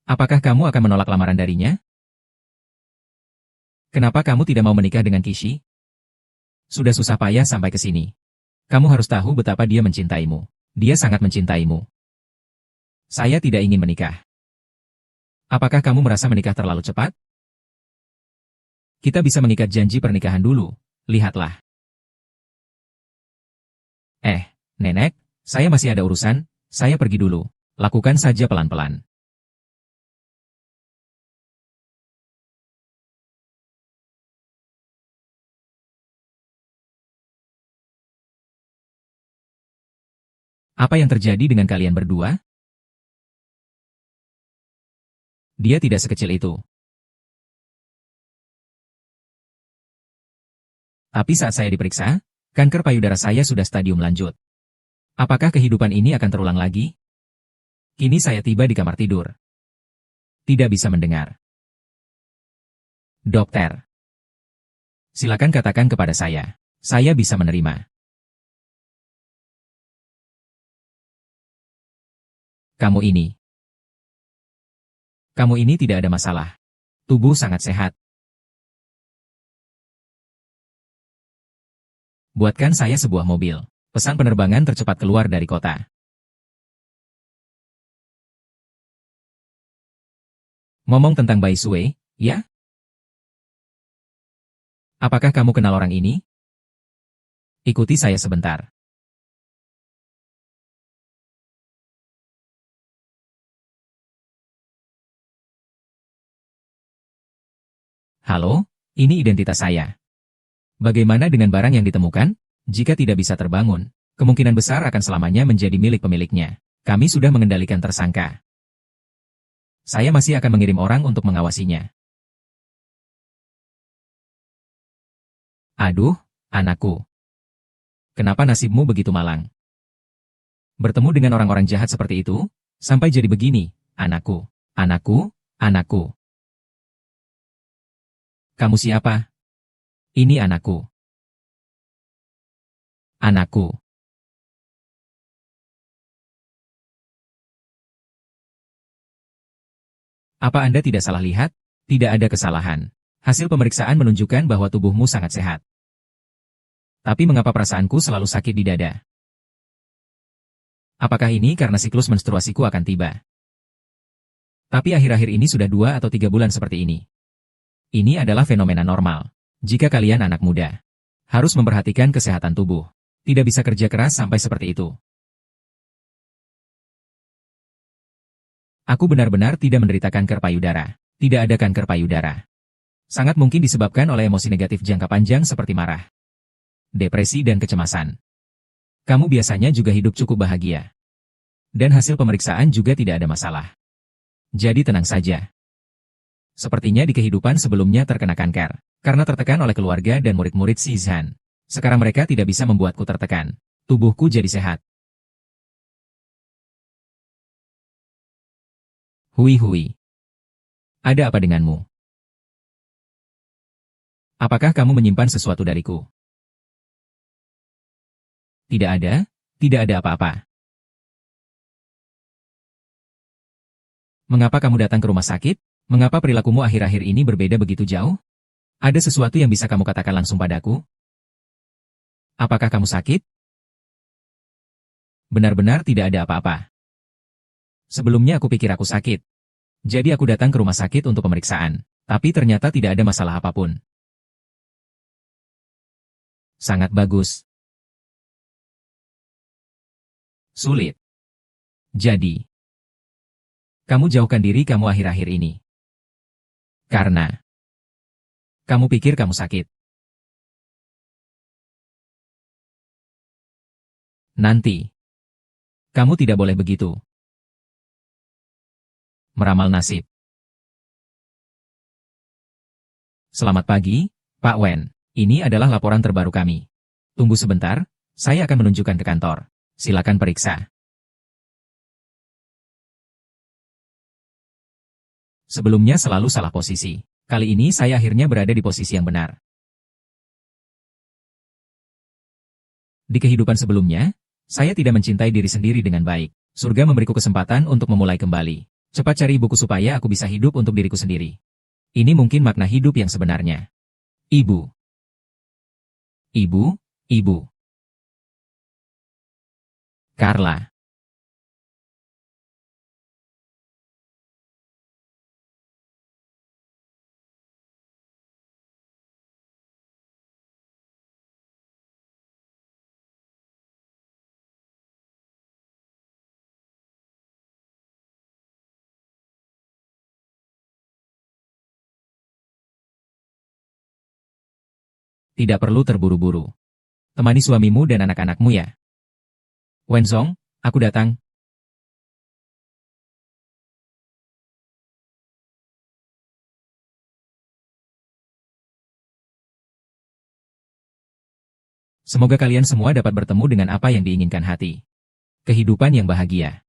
apakah kamu akan menolak lamaran darinya? Kenapa kamu tidak mau menikah dengan Kishi? Sudah susah payah sampai ke sini. Kamu harus tahu betapa dia mencintaimu. Dia sangat mencintaimu. Saya tidak ingin menikah. Apakah kamu merasa menikah terlalu cepat? Kita bisa mengikat janji pernikahan dulu. Lihatlah. Nenek, saya masih ada urusan, saya pergi dulu. Lakukan saja pelan-pelan. Apa yang terjadi dengan kalian berdua? Dia tidak sekecil itu. Tapi saat saya diperiksa, kanker payudara saya sudah stadium lanjut. Apakah kehidupan ini akan terulang lagi? Kini saya tiba di kamar tidur. Tidak bisa mendengar. Dokter. Silakan katakan kepada saya. Saya bisa menerima. Kamu ini tidak ada masalah. Tubuh sangat sehat. Buatkan saya sebuah mobil. Pesan penerbangan tercepat keluar dari kota. Ngomong tentang Bai Sui, ya? Apakah kamu kenal orang ini? Ikuti saya sebentar. Halo, ini identitas saya. Bagaimana dengan barang yang ditemukan? Jika tidak bisa terbangun, kemungkinan besar akan selamanya menjadi milik pemiliknya. Kami sudah mengendalikan tersangka. Saya masih akan mengirim orang untuk mengawasinya. Aduh, anakku. Kenapa nasibmu begitu malang? Bertemu dengan orang-orang jahat seperti itu, sampai jadi begini, anakku, anakku, anakku. Kamu siapa? Ini anakku. Anakku. Apa Anda tidak salah lihat? Tidak ada kesalahan. Hasil pemeriksaan menunjukkan bahwa tubuhmu sangat sehat. Tapi mengapa perasaanku selalu sakit di dada? Apakah ini karena siklus menstruasiku akan tiba? Tapi akhir-akhir ini sudah 2 atau 3 bulan seperti ini. Ini adalah fenomena normal. Jika kalian anak muda, harus memperhatikan kesehatan tubuh. Tidak bisa kerja keras sampai seperti itu. Aku benar-benar tidak menderita kanker payudara. Tidak ada kanker payudara. Sangat mungkin disebabkan oleh emosi negatif jangka panjang seperti marah, depresi dan kecemasan. Kamu biasanya juga hidup cukup bahagia. Dan hasil pemeriksaan juga tidak ada masalah. Jadi tenang saja. Sepertinya di kehidupan sebelumnya terkena kanker, karena tertekan oleh keluarga dan murid-murid si Zhan. Sekarang mereka tidak bisa membuatku tertekan. Tubuhku jadi sehat. Hui. Ada apa denganmu? Apakah kamu menyimpan sesuatu dariku? Tidak ada apa-apa. Mengapa kamu datang ke rumah sakit? Mengapa perilakumu akhir-akhir ini berbeda begitu jauh? Ada sesuatu yang bisa kamu katakan langsung padaku? Apakah kamu sakit? Benar-benar tidak ada apa-apa. Sebelumnya aku pikir aku sakit. Jadi aku datang ke rumah sakit untuk pemeriksaan. Tapi ternyata tidak ada masalah apapun. Sangat bagus. Sulit. Jadi, kamu jauhkan diri kamu akhir-akhir ini. Karena kamu pikir kamu sakit. Nanti, kamu tidak boleh begitu. Meramal nasib. Selamat pagi, Pak Wen. Ini adalah laporan terbaru kami. Tunggu sebentar, saya akan menunjukkan ke kantor. Silakan periksa. Sebelumnya selalu salah posisi. Kali ini saya akhirnya berada di posisi yang benar. Di kehidupan sebelumnya, saya tidak mencintai diri sendiri dengan baik. Surga memberiku kesempatan untuk memulai kembali. Cepat cari buku supaya aku bisa hidup untuk diriku sendiri. Ini mungkin makna hidup yang sebenarnya. Ibu. Carla. Tidak perlu terburu-buru. Temani suamimu dan anak-anakmu ya. Wenzong, aku datang. Semoga kalian semua dapat bertemu dengan apa yang diinginkan hati. Kehidupan yang bahagia.